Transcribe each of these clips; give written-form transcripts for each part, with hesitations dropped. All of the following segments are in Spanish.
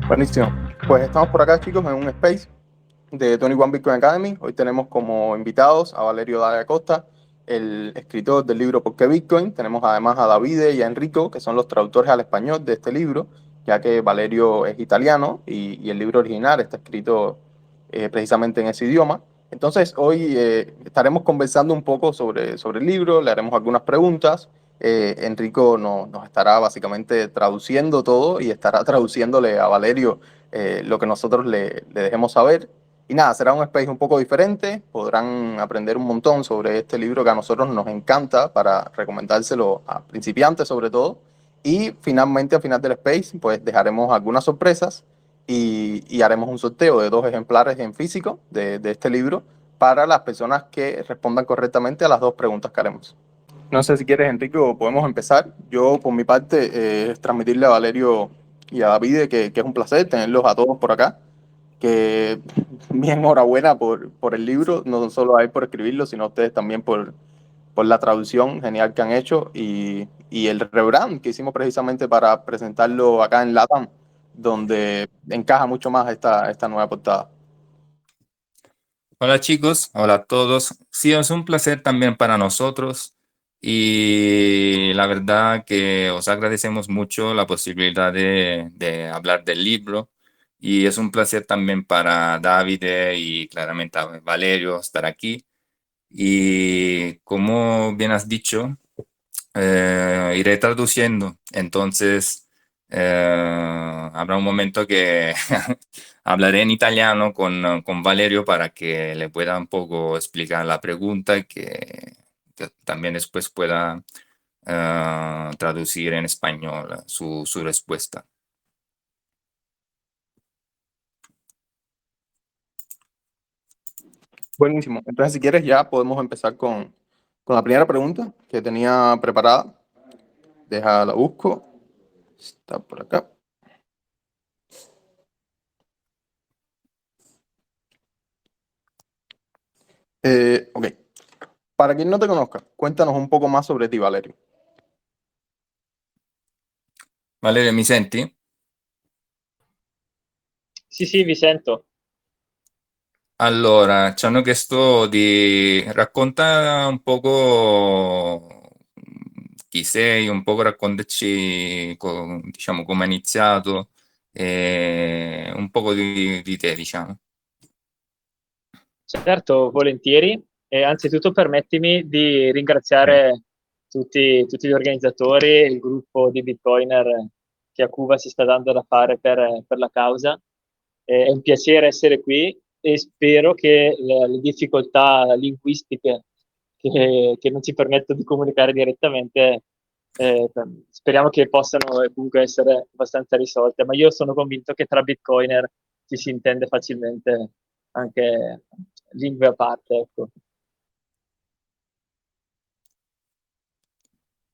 Buenísimo. Pues estamos por acá, chicos, en un space de Tony One Bitcoin Academy. Hoy tenemos como invitados a Valerio Dávila Acosta, el escritor del libro ¿Por qué Bitcoin? Tenemos además a Davide y a Enrico, que son los traductores al español de este libro, ya que Valerio es italiano y el libro original está escrito precisamente en ese idioma. Entonces, hoy estaremos conversando un poco sobre el libro, le haremos algunas preguntas. Enrico nos estará básicamente traduciendo todo y estará traduciéndole a Valerio lo que nosotros le dejemos saber. Y nada, será un space un poco diferente, podrán aprender un montón sobre este libro que a nosotros nos encanta para recomendárselo a principiantes sobre todo. Y finalmente, al final del space, pues dejaremos algunas sorpresas y haremos un sorteo de 2 ejemplares en físico de este libro para las personas que respondan correctamente a las 2 preguntas que haremos. No sé si quieres, Enrico, podemos empezar. Yo, por mi parte, transmitirle a Valerio y a David que es un placer tenerlos a todos por acá. Que bien, enhorabuena por el libro, no solo a él por escribirlo, sino a ustedes también por la traducción genial que han hecho y el rebrand que hicimos precisamente para presentarlo acá en LATAM, donde encaja mucho más esta nueva portada. Hola chicos, hola a todos. Sí, es un placer también para nosotros y la verdad que os agradecemos mucho la posibilidad de hablar del libro y es un placer también para David y claramente a Valerio estar aquí. Y como bien has dicho, iré traduciendo. Entonces, habrá un momento que hablaré en italiano con Valerio para que le pueda un poco explicar la pregunta y que también después pueda traducir en español su respuesta. Buenísimo. Entonces, si quieres, ya podemos empezar con la primera pregunta que tenía preparada. Déjala busco. Está por acá. Ok. Para quien no te conozca, cuéntanos un poco más sobre ti, Valerio. Valerio, ¿mi senti? Sì, sì, vi sento. Allora, ci hanno chiesto di racconta un poco chi sei, un poco raccontaci, diciamo, come hai iniziato, e un poco di te, diciamo. Certo, volentieri. E anzitutto permettimi di Sì. ringraziare tutti gli organizzatori, il gruppo di Bitcoiner che a Cuba si sta dando da fare per la causa. È un piacere essere qui e spero che le difficoltà linguistiche che non ci permettono di comunicare direttamente, speriamo che possano comunque essere abbastanza risolte. Ma io sono convinto che tra Bitcoiner ci si intende facilmente anche lingue a parte, ecco.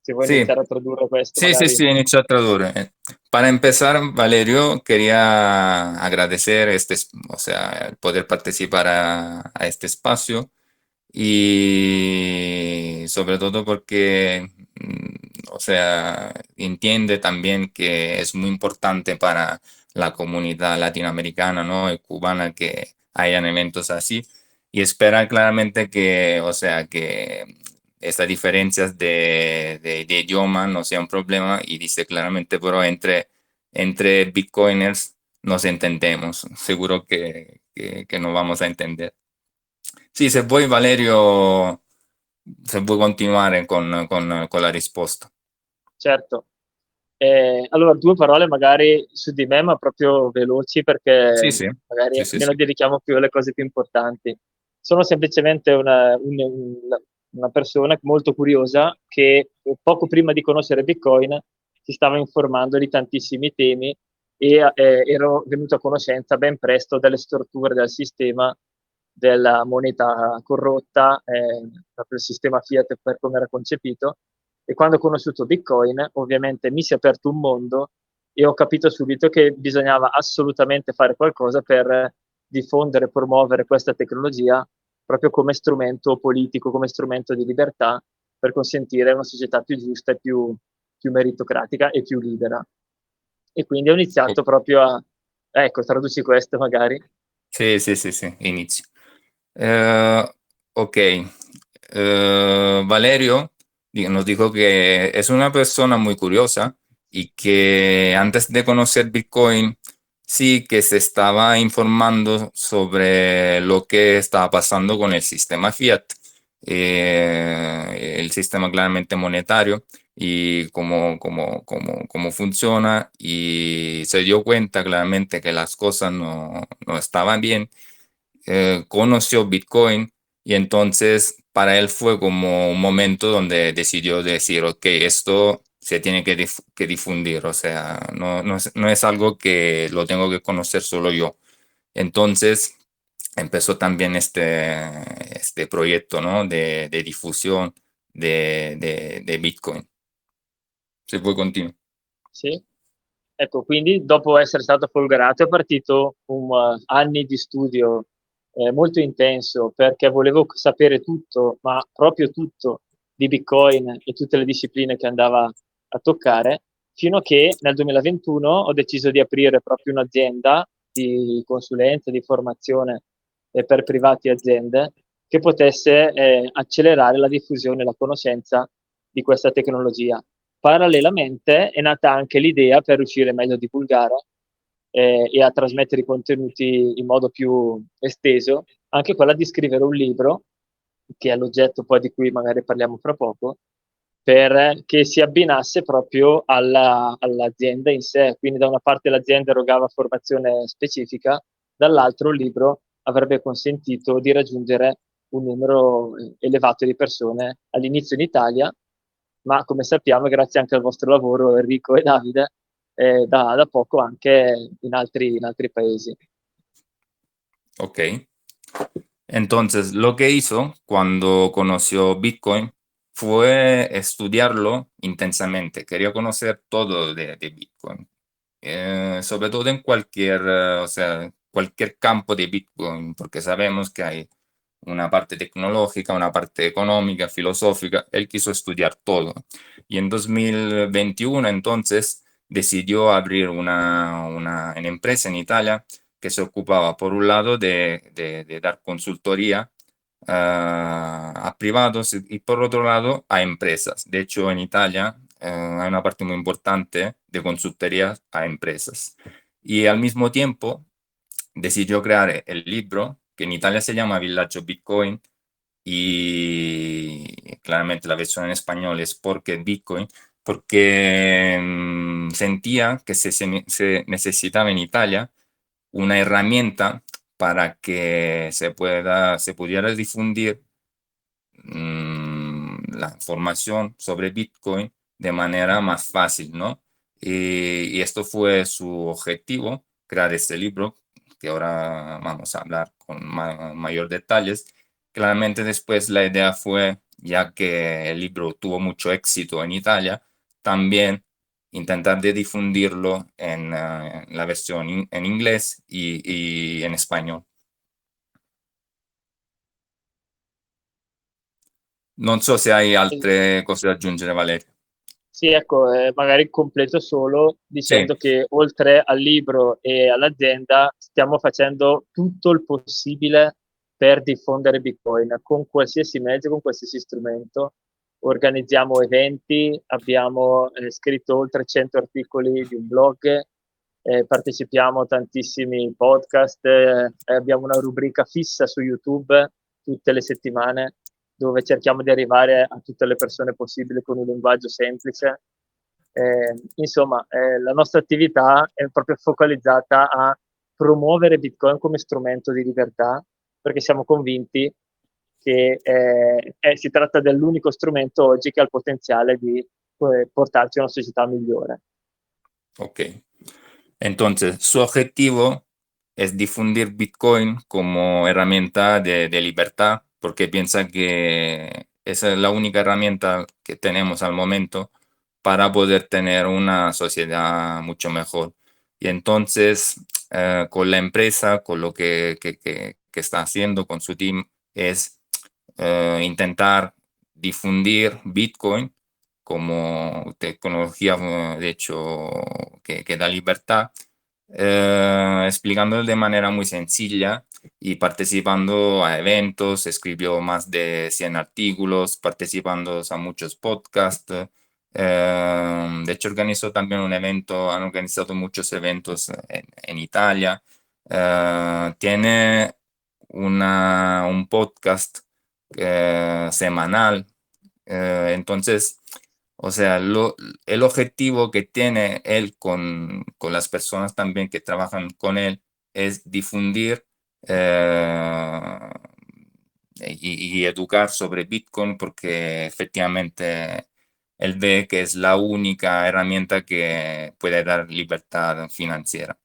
Se vuoi Sí, iniziare a tradurre questo, sí, sí, magari. sí, inicio a traducir. Para empezar, Valerio, quería agradecer o sea, el poder participar a este espacio y sobre todo porque, o sea, entiende también que es muy importante para la comunidad latinoamericana, ¿no? Y cubana que hayan eventos así y espera claramente que, o sea, que estas diferencias de idioma no sea un problema y dice claramente, pero entre bitcoiners nos entendemos, seguro que nos vamos a entender. Sì, se vuoi Valerio, se vuoi continuare con la risposta. Certo. Allora, due parole magari su di me, ma proprio veloci Sì, perché sì, magari sì, sì, almeno sì. dedichiamo più alle cose più importanti. Sono semplicemente una persona molto curiosa che poco prima di conoscere Bitcoin si stava informando di tantissimi temi e ero venuto a conoscenza ben presto delle storture del sistema della moneta corrotta, proprio il sistema Fiat per come era concepito. E quando ho conosciuto Bitcoin, ovviamente mi si è aperto un mondo e ho capito subito che bisognava assolutamente fare qualcosa per diffondere e promuovere questa tecnologia proprio come strumento politico, come strumento di libertà, per consentire una società più giusta e più meritocratica e più libera. E quindi ho iniziato proprio Ecco, traduci questo magari. Sí, sí, sí, sí, inicio. Ok. Valerio nos dijo que es una persona muy curiosa y que antes de conocer Bitcoin, sí que se estaba informando sobre lo que estaba pasando con el sistema fiat, el sistema claramente monetario y cómo funciona, y se dio cuenta claramente que las cosas no estaban bien. Conoció Bitcoin y entonces para él fue como un momento donde decidió decir, ok, esto se tiene que difundir, o sea, no es algo que lo tengo que conocer solo yo. Entonces empezó también este proyecto, ¿no? de difusión de Bitcoin. Se puede continuar. Sì. Ecco, quindi dopo essere stato folgorato è partito anni di studio molto intenso perché volevo sapere tutto, ma proprio tutto di Bitcoin e tutte le discipline che andava a toccare, fino a che nel 2021 ho deciso di aprire proprio un'azienda di consulenza, di formazione per privati e aziende che potesse accelerare la diffusione e la conoscenza di questa tecnologia. Parallelamente è nata anche l'idea, per riuscire meglio a divulgare e a trasmettere i contenuti in modo più esteso, anche quella di scrivere un libro, che è l'oggetto poi di cui magari parliamo fra poco, per che si abbinasse proprio all'azienda in sé. Quindi da una parte l'azienda erogava formazione specifica, dall'altro il libro avrebbe consentito di raggiungere un numero elevato di persone all'inizio in Italia, ma come sappiamo, grazie anche al vostro lavoro, Enrico e Davide, da poco anche in altri paesi. Ok. Entonces, lo que hizo cuando conoció Bitcoin fue estudiarlo intensamente. Quería conocer todo de Bitcoin. Sobre todo en o sea, cualquier campo de Bitcoin, porque sabemos que hay una parte tecnológica, una parte económica, filosófica. Él quiso estudiar todo. Y en 2021, entonces, decidió abrir una empresa en Italia que se ocupaba, por un lado, de dar consultoría a privados y por otro lado a empresas. De hecho, en Italia hay una parte muy importante de consultoría a empresas. Y al mismo tiempo decidió crear el libro, que en Italia se llama Villaggio Bitcoin, y claramente la versión en español es Porque Bitcoin, porque sentía que se necesitaba en Italia una herramienta para que se pudiera difundir la información sobre Bitcoin de manera más fácil, ¿no? Y esto fue su objetivo, crear este libro, que ahora vamos a hablar con mayor detalles. Claramente después la idea fue, ya que el libro tuvo mucho éxito en Italia, también intentar de difundirlo en la versión en inglés y en español. Non so se hai altre cose da aggiungere, Valerio. Sì, ecco, magari completo solo Sì, dicendo che oltre al libro e all'azienda stiamo facendo tutto il possibile per diffondere Bitcoin con qualsiasi mezzo, con qualsiasi strumento. Organizziamo eventi, abbiamo scritto oltre 100 articoli di un blog, partecipiamo a tantissimi podcast, abbiamo una rubrica fissa su YouTube tutte le settimane dove cerchiamo di arrivare a tutte le persone possibili con un linguaggio semplice. Insomma, la nostra attività è proprio focalizzata a promuovere Bitcoin come strumento di libertà, perché siamo convinti che si tratta dell'unico strumento oggi che ha il potenziale di portarci a una società migliore. ok. Entonces, su objetivo es difundir Bitcoin como herramienta de libertad, porque piensa que esa es la única herramienta que tenemos al momento para poder tener una sociedad mucho mejor. Y entonces, con la empresa, con lo que está haciendo con su team, es intentar difundir Bitcoin como tecnología, de hecho, que da libertad, explicándolo de manera muy sencilla y participando a eventos. Escribió más de 100 artículos, participando a muchos podcasts. De hecho, organizó también un evento, han organizado muchos eventos en Italia. Tiene un podcast semanal. Entonces, o sea, el objetivo que tiene él con las personas también que trabajan con él es difundir eh, y educar sobre Bitcoin, porque efectivamente él ve que es la única herramienta que puede dar libertad financiera.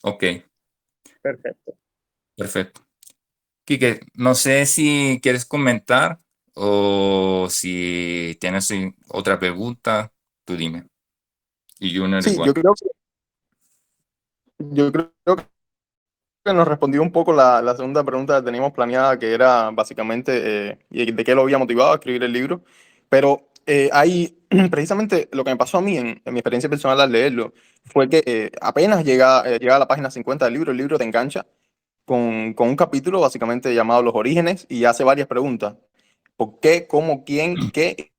Ok, Perfetto. perfecto. Quique, no sé si quieres comentar o si tienes otra pregunta, tú dime. Y Junior Sí, igual. yo creo que nos respondió un poco la segunda pregunta que teníamos planeada, que era básicamente y de qué lo había motivado a escribir el libro. Pero ahí, precisamente lo que me pasó a mí en mi experiencia personal al leerlo, fue que apenas llega a la página 50 del libro, el libro te engancha con un capítulo básicamente llamado Los Orígenes y hace varias preguntas. ¿Por qué? ¿Cómo? ¿Quién? ¿Qué?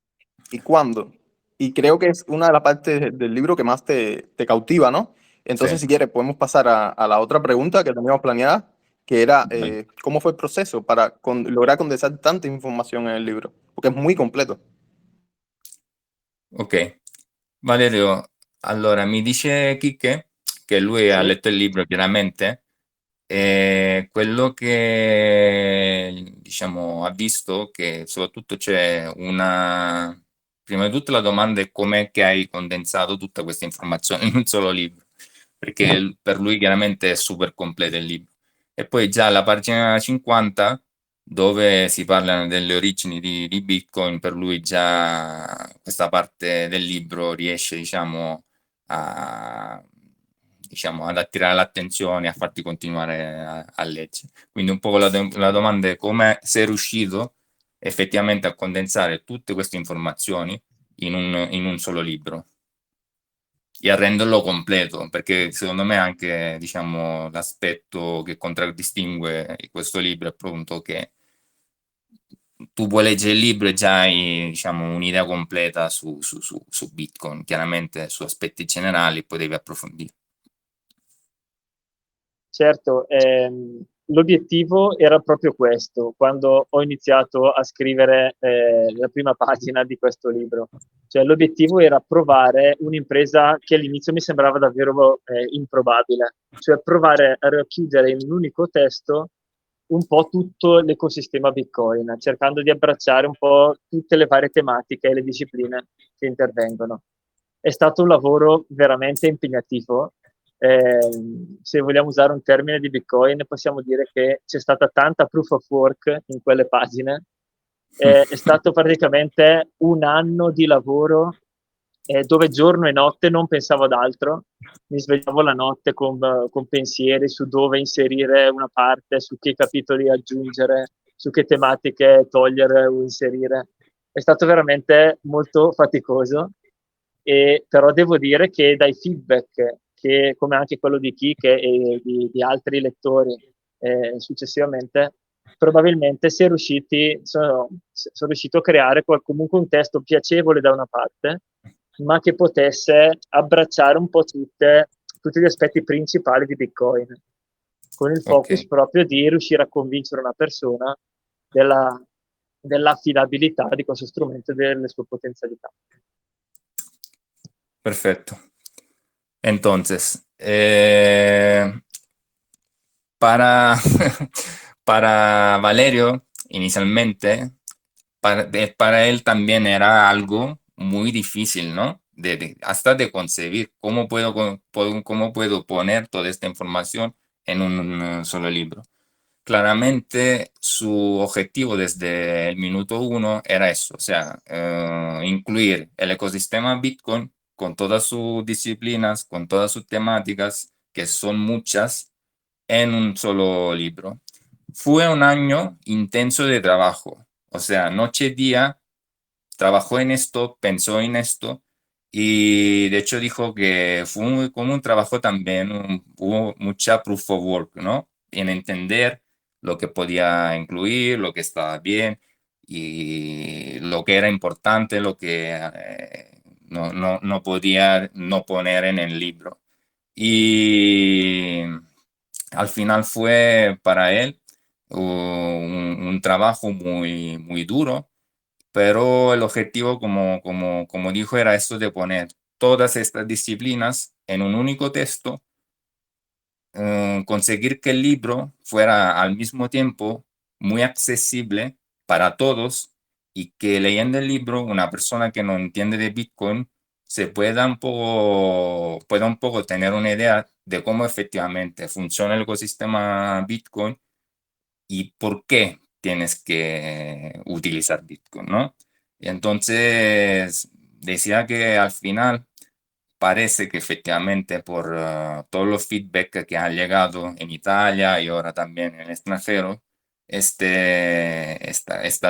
¿Y cuándo? Y creo que es una de las partes del libro que más te cautiva, ¿no? Sí, Entonces, si quieres, podemos pasar a la otra pregunta que teníamos planeada, que era, vale. ¿cómo fue el proceso para lograr condensar tanta información en el libro? Porque es muy completo. Ok. Valerio, allora mi dice Quique che lui ha Sì, letto il libro chiaramente. Quello che diciamo ha visto che soprattutto c'è una, prima di tutto la domanda è com'è che hai condensato tutta questa informazione in un solo libro, perché per lui chiaramente è super completo il libro. E poi già alla pagina 50 dove si parlano delle origini di Bitcoin, per lui già questa parte del libro riesce, diciamo, a, diciamo, ad attirare l'attenzione e a farti continuare a leggere. Quindi un po' la domanda è come sei riuscito effettivamente a condensare tutte queste informazioni in un solo libro e a renderlo completo, perché secondo me anche, diciamo, l'aspetto che contraddistingue questo libro è appunto che tu puoi leggere il libro e già hai, diciamo, un'idea completa su Bitcoin, chiaramente su aspetti generali, poi devi approfondire. certo, l'obiettivo era proprio questo, quando ho iniziato a scrivere la prima pagina di questo libro. Cioè, l'obiettivo era provare un'impresa che all'inizio mi sembrava davvero improbabile, cioè provare a racchiudere in un unico testo un po' tutto l'ecosistema Bitcoin, cercando di abbracciare un po' tutte le varie tematiche e le discipline che intervengono. È stato un lavoro veramente impegnativo. Se vogliamo usare un termine di Bitcoin, possiamo dire che c'è stata tanta proof of work in quelle pagine. È stato praticamente un anno di lavoro dove giorno e notte non pensavo ad altro. Mi svegliavo la notte con pensieri su dove inserire una parte, su che capitoli aggiungere, su che tematiche togliere o inserire. È stato veramente molto faticoso, però devo dire che dai feedback, che, come anche quello di Kike e di altri lettori successivamente, probabilmente sono riuscito a creare comunque un testo piacevole da una parte, ma che potesse abbracciare un po' tutti gli aspetti principali di Bitcoin, con il Ok, focus proprio di riuscire a convincere una persona della, dell'affidabilità di questo strumento e delle sue potenzialità. perfecto. Entonces, para, para Valerio, inicialmente, para él también era algo muy difícil, ¿no? Hasta de concebir cómo puedo poner toda esta información en un solo libro. Claramente su objetivo desde el minuto uno era eso, o sea, incluir el ecosistema Bitcoin con todas sus disciplinas, con todas sus temáticas, que son muchas, en un solo libro. Fue un año intenso de trabajo, o sea, noche y día trabajó en esto, pensó en esto Y de hecho dijo que fue como un trabajo también, hubo mucha proof of work, ¿no? En entender lo que podía incluir, lo que estaba bien y lo que era importante, lo que no podía no poner en el libro. Y al final fue para él un trabajo muy duro, pero el objetivo, como dijo, era esto de poner todas estas disciplinas en un único texto, conseguir que el libro fuera al mismo tiempo muy accesible para todos y que leyendo el libro una persona que no entiende de Bitcoin pueda un poco tener una idea de cómo efectivamente funciona el ecosistema Bitcoin y por qué tienes que utilizar Bitcoin, ¿no? Y entonces decía que al final parece que efectivamente por todos los feedback que han llegado en Italia y ahora también en el extranjero, esta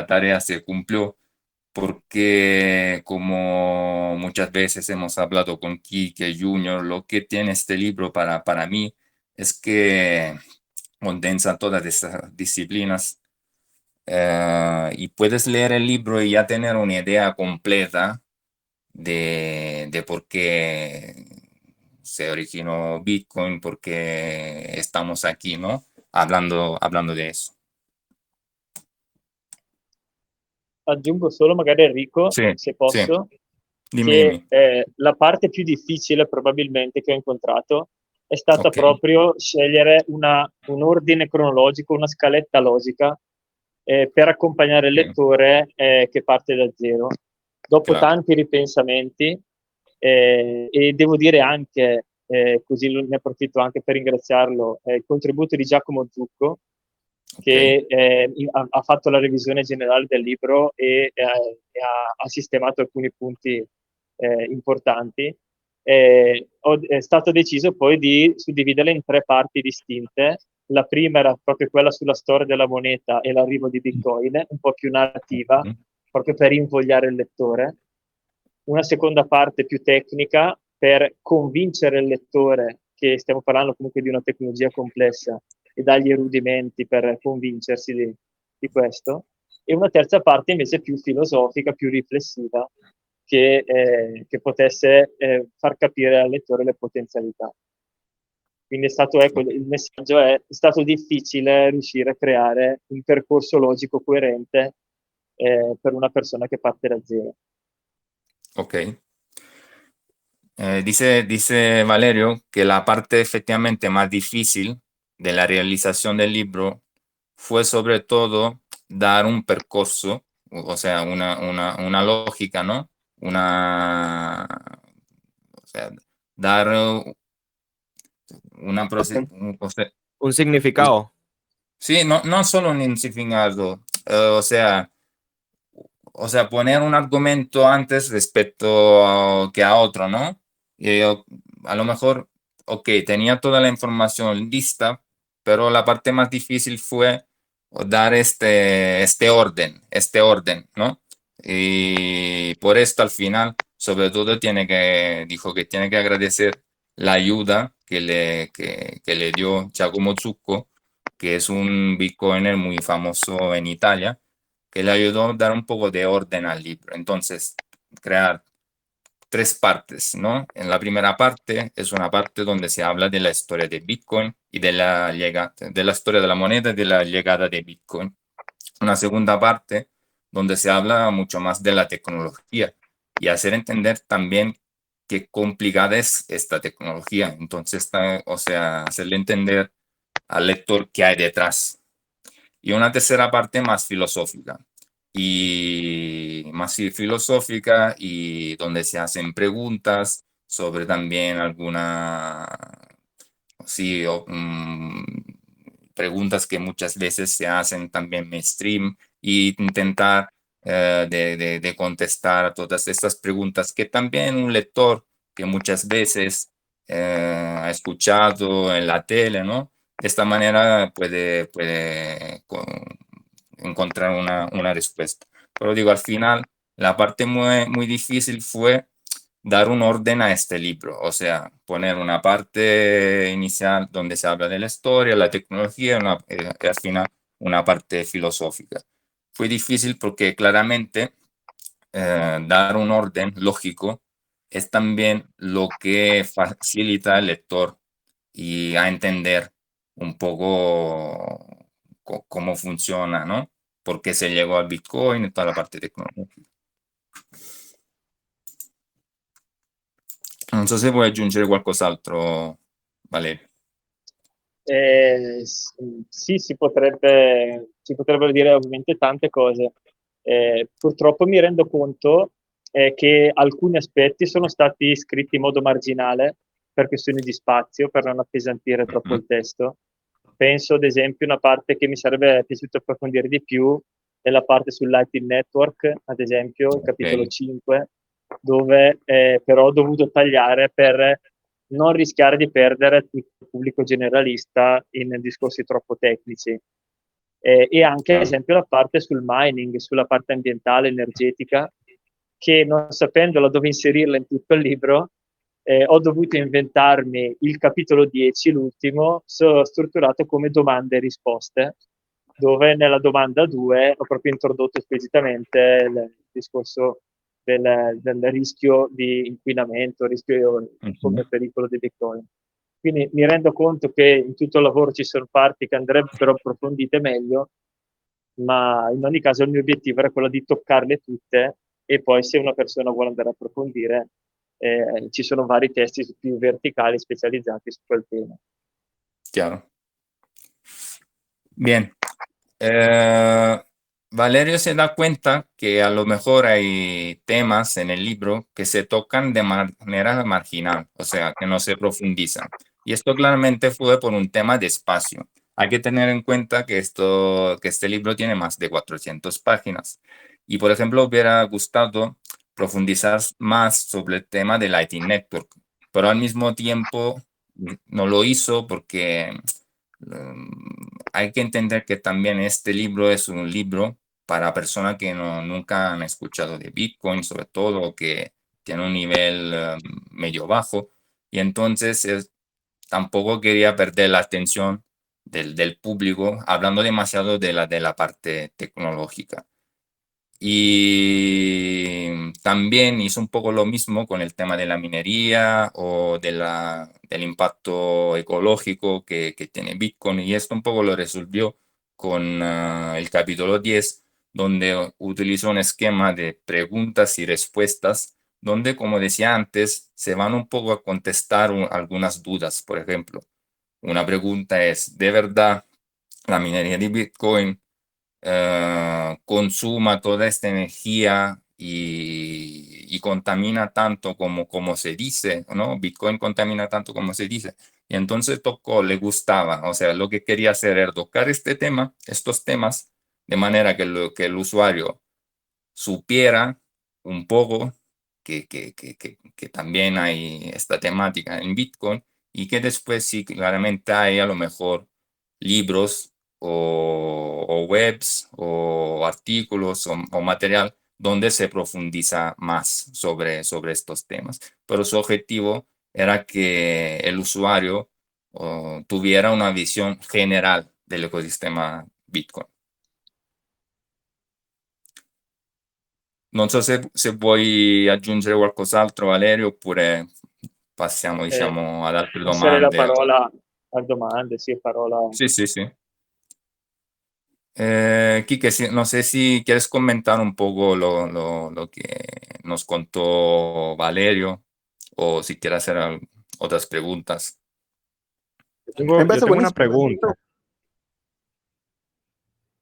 tarea se cumplió porque como muchas veces hemos hablado con Kike Junior, lo que tiene este libro para mí es que condensa todas estas disciplinas y puedes leer el libro y ya tener una idea completa de por qué se originó Bitcoin, por qué estamos aquí, ¿no? Hablando de eso. Aggiungo solo magari Enrico, Sí, se sí, posso, dimmi, che dimmi. la parte più difficile probabilmente che ho incontrato è stata Ok, proprio scegliere un ordine cronologico, una scaletta logica per accompagnare il ok, lettore che parte da zero. Dopo claro. tanti ripensamenti, e devo dire anche, così ne approfitto anche per ringraziarlo, il contributo di Giacomo Zucco, Ok, che ha fatto la revisione generale del libro ha sistemato alcuni punti importanti. È stato deciso poi di suddividerle in tre parti distinte. La prima era proprio quella sulla storia della moneta e l'arrivo di Bitcoin, un po' più narrativa, mhm, proprio per invogliare il lettore. Una seconda parte più tecnica per convincere il lettore che stiamo parlando comunque di una tecnologia complessa e dargli i rudimenti per convincersi di questo. E una terza parte invece più filosofica, più riflessiva, che potesse far capire al lettore le potenzialità. Quindi è stato, ecco, il messaggio è stato difficile riuscire a creare un percorso logico coerente per una persona che parte da zero. ok. Dice Valerio que la parte efectivamente más difícil de la realización del libro fue sobre todo dar un percurso, o sea, una lógica, ¿no? O sea, dar una Orden. o sea, Un significado. sí, no solo un significado, o sea, poner un argumento antes respecto que a otro, ¿no? Y yo, a lo mejor, ok, tenía toda la información lista, pero la parte más difícil fue dar este orden, ¿no? Y por esto al final, sobre todo, dijo que tiene que agradecer la ayuda que le dio Giacomo Zucco, que es un bitcoiner muy famoso en Italia que le ayudó a dar un poco de orden al libro. Entonces, crear tres partes, ¿no? En la primera parte es una parte donde se habla de la historia de Bitcoin y de la historia de la moneda y de la llegada de Bitcoin. Una segunda parte donde se habla mucho más de la tecnología y hacer entender también qué complicada es esta tecnología. Entonces, o sea, hacerle entender al lector qué hay detrás y una tercera parte más filosófica. Y más filosófica y donde se hacen preguntas sobre también sí, preguntas que muchas veces se hacen también mainstream y intentar de contestar a todas estas preguntas que también un lector que muchas veces ha escuchado en la tele, ¿no? De esta manera puede encontrar una respuesta. Pero digo, al final, la parte muy difícil fue dar un orden a este libro, o sea, poner una parte inicial donde se habla de la historia, la tecnología, y al final una parte filosófica. Fue difícil porque claramente dar un orden lógico es también lo que facilita al lector y a entender un poco cómo funciona, ¿no? Por qué se llegó al Bitcoin y toda la parte tecnológica. Non so se vuoi aggiungere qualcos'altro, Valerio. Sì, si potrebbero dire ovviamente tante cose. Purtroppo mi rendo conto che alcuni aspetti sono stati scritti in modo marginale per questioni di spazio, per non appesantire troppo il testo. Penso ad esempio una parte che mi sarebbe piaciuto approfondire di più è la parte sul Lightning Network, ad esempio, il capitolo Ok. 5, dove però ho dovuto tagliare per non rischiare di perdere tutto il pubblico generalista in discorsi troppo tecnici. E anche, ad Chiaro. esempio, la parte sul mining, sulla parte ambientale, energetica, che non sapendola dove inserirla in tutto il libro, ho dovuto inventarmi il capitolo 10, l'ultimo, strutturato come domande e risposte, dove nella domanda 2 ho proprio introdotto esplicitamente il discorso del rischio di inquinamento, rischio come pericolo di Bitcoin. Quindi mi rendo conto che in tutto il lavoro ci sono parti che andrebbero approfondite meglio, ma in ogni caso il mio obiettivo era quello di toccarle tutte e poi se una persona vuole andare a approfondire, ci sono vari testi più verticali specializzati su quel tema. Chiaro. Bien. Valerio se da cuenta que a lo mejor hay temas en el libro que se tocan de manera marginal, o sea, que no se profundizan. Y esto claramente fue por un tema de espacio. Hay que tener en cuenta que este libro tiene más de 400 páginas. Y, por ejemplo, hubiera gustado profundizar más sobre el tema de Lightning Network, pero al mismo tiempo no lo hizo porque hay que entender que también este libro es un libro para personas que nunca han escuchado de Bitcoin, sobre todo, o que tienen un nivel medio bajo. Y entonces tampoco quería perder la atención del público hablando demasiado de la parte tecnológica. Y también hizo un poco lo mismo con el tema de la minería o del impacto ecológico que tiene Bitcoin. Y esto un poco lo resolvió con el capítulo 10, donde utilizó un esquema de preguntas y respuestas, donde, como decía antes, se van un poco a contestar algunas dudas. Por ejemplo, una pregunta es, ¿de verdad la minería de Bitcoin consuma toda esta energía y contamina tanto como se dice, ¿no? Bitcoin contamina tanto como se dice? Y entonces le gustaba, o sea, lo que quería hacer era tocar estos temas, de manera que el usuario supiera un poco que también hay esta temática en Bitcoin y que después sí, claramente hay a lo mejor libros o webs o artículos o material donde se profundiza más sobre estos temas. Pero su objetivo era que el usuario tuviera una visión general del ecosistema Bitcoin. Non so se vuoi aggiungere qualcos'altro, Valerio, oppure passiamo, diciamo, ad altre Passerei la domande. parola a domande, sì, parola. Sí, sí, sí. Quique, no sé si quieres comentar un poco lo que nos contó Valerio o si quieres hacer otras preguntas. Me Yo parece tengo una buenísimo. pregunta.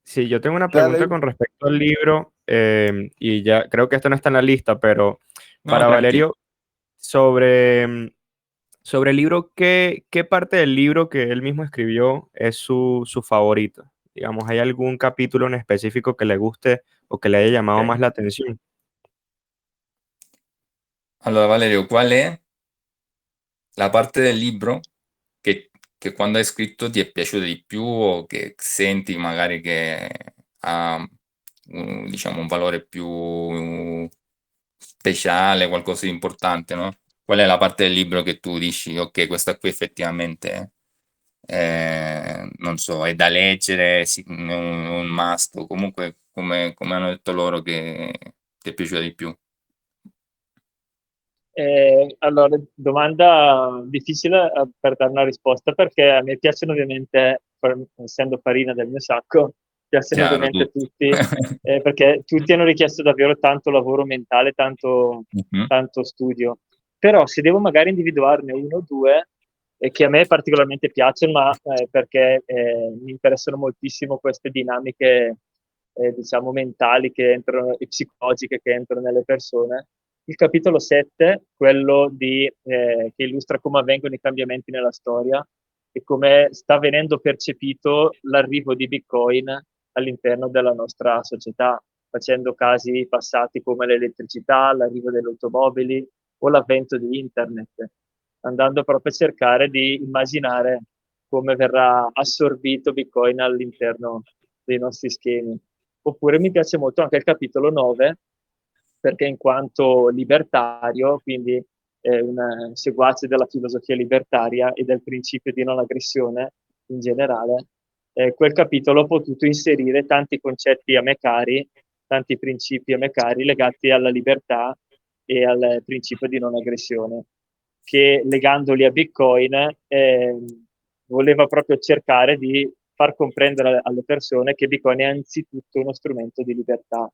Sí, yo tengo una Dale. pregunta con respecto al libro, y ya creo que esto no está en la lista, pero No, para tranquilo. Valerio, sobre el libro, ¿qué parte del libro que él mismo escribió es su favorito? Digamos, ¿hay algún capítulo en específico que le guste o que le haya llamado Ok. más la atención? Allora, Valerio, qual è la parte del libro che quando hai scritto ti è piaciuta di più o che senti magari che ha diciamo, un valore più speciale, qualcosa di importante, no? Qual è la parte del libro che tu dici, ok, questa qui effettivamente, non so, è da leggere, sì, un must, o comunque come hanno detto loro che ti è piaciuta di più? Allora, domanda difficile per dare una risposta, perché a me piacciono ovviamente, essendo farina del mio sacco, piacciono Chiaro, ovviamente tutto. tutti, perché tutti hanno richiesto davvero tanto lavoro mentale, Mhm. tanto studio. Però se devo magari individuarne uno o due, che a me particolarmente piacciono, ma perché mi interessano moltissimo queste dinamiche, diciamo, mentali che entrano, e psicologiche che entrano nelle persone. Il capitolo 7, quello che illustra come avvengono i cambiamenti nella storia e come sta venendo percepito l'arrivo di Bitcoin all'interno della nostra società, facendo casi passati come l'elettricità, l'arrivo delle automobili o l'avvento di Internet, andando proprio a cercare di immaginare come verrà assorbito Bitcoin all'interno dei nostri schemi. Oppure mi piace molto anche il capitolo 9, perché in quanto libertario, quindi un seguace della filosofia libertaria e del principio di non aggressione in generale, quel capitolo ho potuto inserire tanti concetti a me cari, tanti principi a me cari legati alla libertà e al principio di non aggressione, che legandoli a Bitcoin voleva proprio cercare di far comprendere alle persone che Bitcoin è anzitutto uno strumento di libertà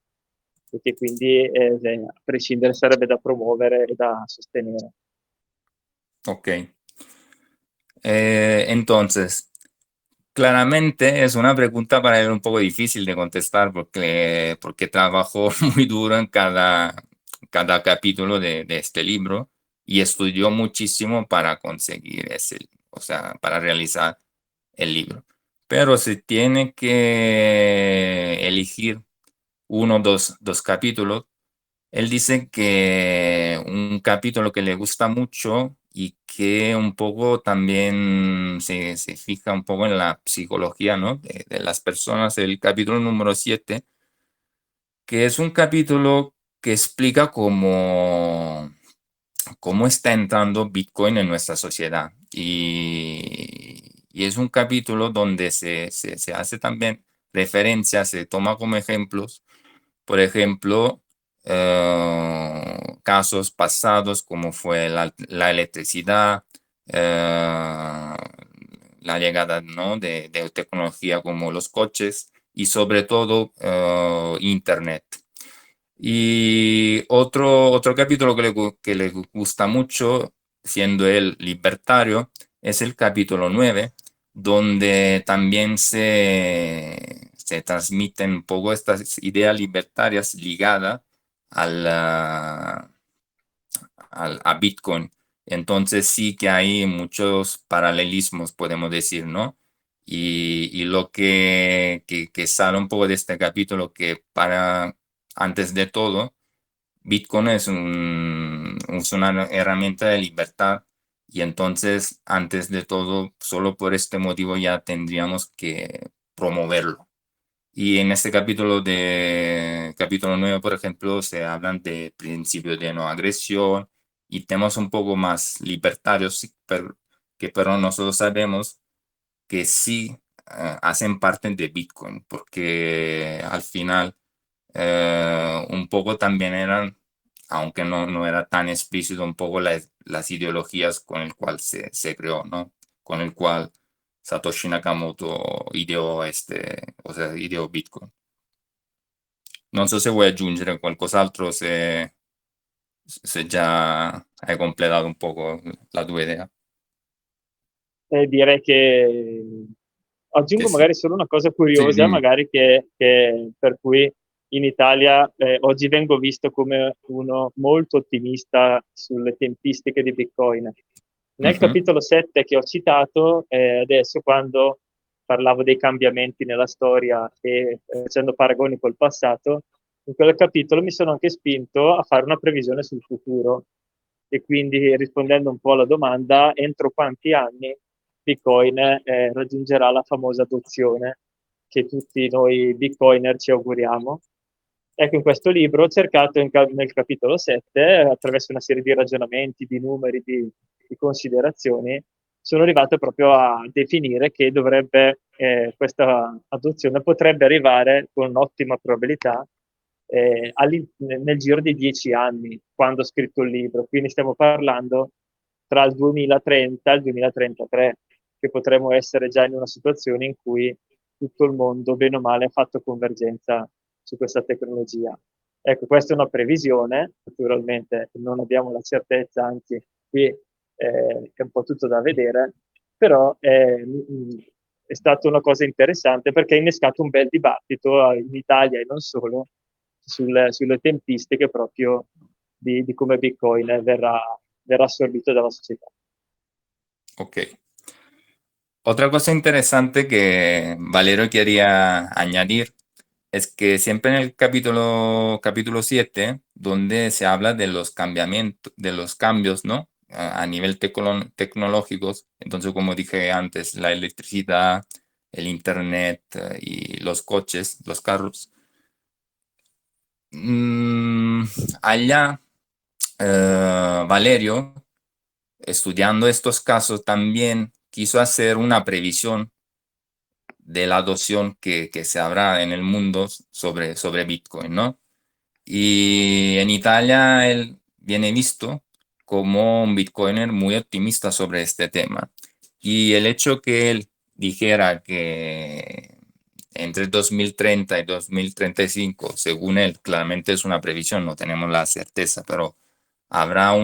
e che quindi a prescindere sarebbe da promuovere e da sostenere. Ok. Entonces, claramente es una pregunta para él un poco difícil de contestar porque trabajó muy duro en cada capítulo de este libro y estudió muchísimo para conseguir o sea, para realizar el libro. Pero si tiene que elegir uno o dos capítulos, él dice que un capítulo que le gusta mucho y que un poco también se fija un poco en la psicología, ¿no? De las personas, el capítulo número 7, que es un capítulo que explica cómo está entrando Bitcoin en nuestra sociedad. Y es un capítulo donde se hace también referencia, se toma como ejemplos, por ejemplo, casos pasados como fue la electricidad, la llegada, ¿no? de tecnología como los coches y sobre todo Internet. Y otro capítulo que le gusta mucho, siendo él libertario, es el capítulo 9, donde también se transmiten un poco estas ideas libertarias ligadas a Bitcoin. Entonces sí que hay muchos paralelismos, podemos decir, ¿no? Y lo que sale un poco de este capítulo, que antes de todo, Bitcoin es una herramienta de libertad y entonces, antes de todo, solo por este motivo ya tendríamos que promoverlo. Y en este capítulo 9, por ejemplo, se hablan de principios de no agresión y temas un poco más libertarios, sí, pero nosotros sabemos que sí hacen parte de Bitcoin, porque al final un poco también eran, aunque no era tan explícito, un poco las ideologías con el cual se creó, ¿no? Con el cual Satoshi Nakamoto ideò o sea, ideò Bitcoin. Non so se vuoi aggiungere qualcos'altro, se già hai completato un poco la tua idea. Direi che Che aggiungo sì. magari solo una cosa Sì, curiosa, dimmi. magari per cui in Italia oggi vengo visto come uno molto ottimista sulle tempistiche di Bitcoin. Nel Mhm, capitolo 7 che ho citato, adesso quando parlavo dei cambiamenti nella storia e facendo paragoni col passato, in quel capitolo mi sono anche spinto a fare una previsione sul futuro e quindi rispondendo un po' alla domanda, entro quanti anni Bitcoin raggiungerà la famosa adozione che tutti noi Bitcoiner ci auguriamo. Ecco, in questo libro ho cercato nel capitolo 7, attraverso una serie di ragionamenti, di numeri, di considerazioni, sono arrivato proprio a definire che questa adozione potrebbe arrivare con un'ottima probabilità nel giro di 10 anni, quando ho scritto il libro. Quindi stiamo parlando tra il 2030 e il 2033, che potremmo essere già in una situazione in cui tutto il mondo, bene o male, ha fatto convergenza su questa tecnologia. Ecco, questa è una previsione, naturalmente non abbiamo la certezza, anzi qui è un po' tutto da vedere, però è stata una cosa interessante perché ha innescato un bel dibattito in Italia e non solo sulle tempistiche proprio di come Bitcoin verrà assorbito dalla società. Ok. Otra cosa interesante que Valero quería añadir es que siempre en el capítulo 7, donde se habla de los de los cambios, ¿no? A nivel tecnológicos. Entonces, como dije antes, la electricidad, el internet y los coches, los carros. Allá, Valerio, estudiando estos casos, también quiso hacer una previsión de la adopción que se habrá en el mundo sobre Bitcoin, ¿no? Y en Italia él viene visto como un Bitcoiner muy optimista sobre este tema. Y el hecho que él dijera que entre 2030 y 2035, según él, claramente es una previsión, no tenemos la certeza, pero habrá o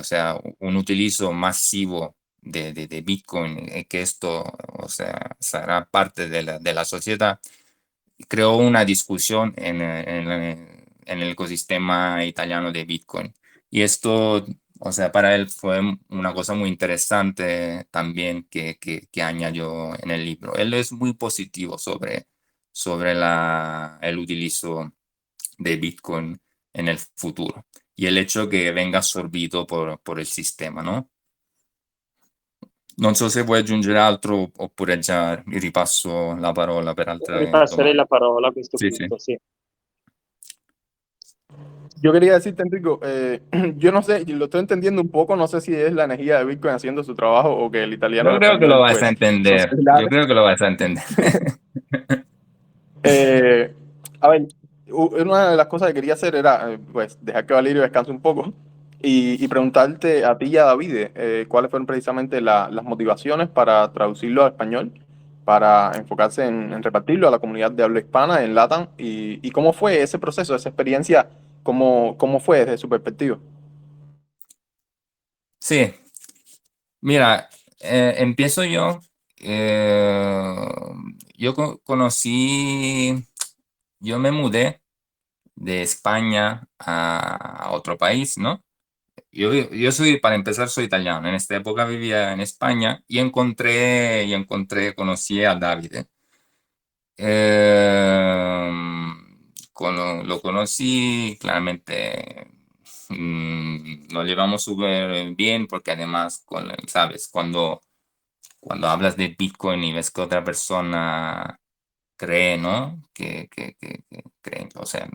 sea, un utilizo masivo de Bitcoin, que esto, o sea, será parte de la sociedad, creó una discusión en el ecosistema italiano de Bitcoin. Y esto, o sea, para él fue una cosa muy interesante también que añadió en el libro. Él es muy positivo sobre el utilizo de Bitcoin en el futuro y el hecho que venga absorbido por il sistema, no? Non so se vuoi aggiungere altro oppure già ripasso la parola per altre Ripasserei domande. la parola a questo Sì, punto, sì. Yo quería decirte, Enrico, yo no sé, lo estoy entendiendo un poco, no sé si es la energía de Bitcoin haciendo su trabajo o que el italiano y Yo el creo que lo español vas a pues son entender. Yo similares. creo que lo vas a entender. A ver, una de las cosas que quería hacer era pues dejar que Valerio descanse un poco y preguntarte a ti y a David cuáles fueron precisamente las motivaciones para traducirlo al español, para enfocarse en repartirlo a la comunidad de habla hispana en LATAM y cómo fue ese proceso, esa experiencia, cómo fue desde su perspectiva. Sí, mira, empiezo yo. Eh, yo me mudé de España a otro país, ¿no? Yo soy, para empezar, soy italiano. En esta época vivía en España conocí a Davide. Lo conocí, claramente nos llevamos súper bien porque además, ¿sabes? Cuando hablas de Bitcoin y ves que otra persona cree, ¿no? Que cree, o sea,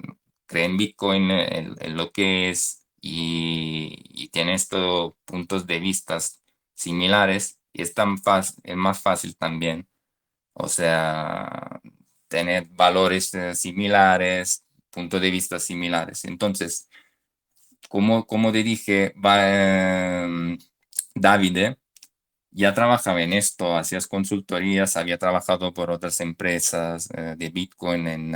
cree en Bitcoin, en lo que es y tiene estos puntos de vista similares y es más fácil también, o sea, tener valores similares, puntos de vista similares. Entonces, como te dije, Davide ya trabajaba en esto, hacías consultorías, había trabajado por otras empresas de Bitcoin en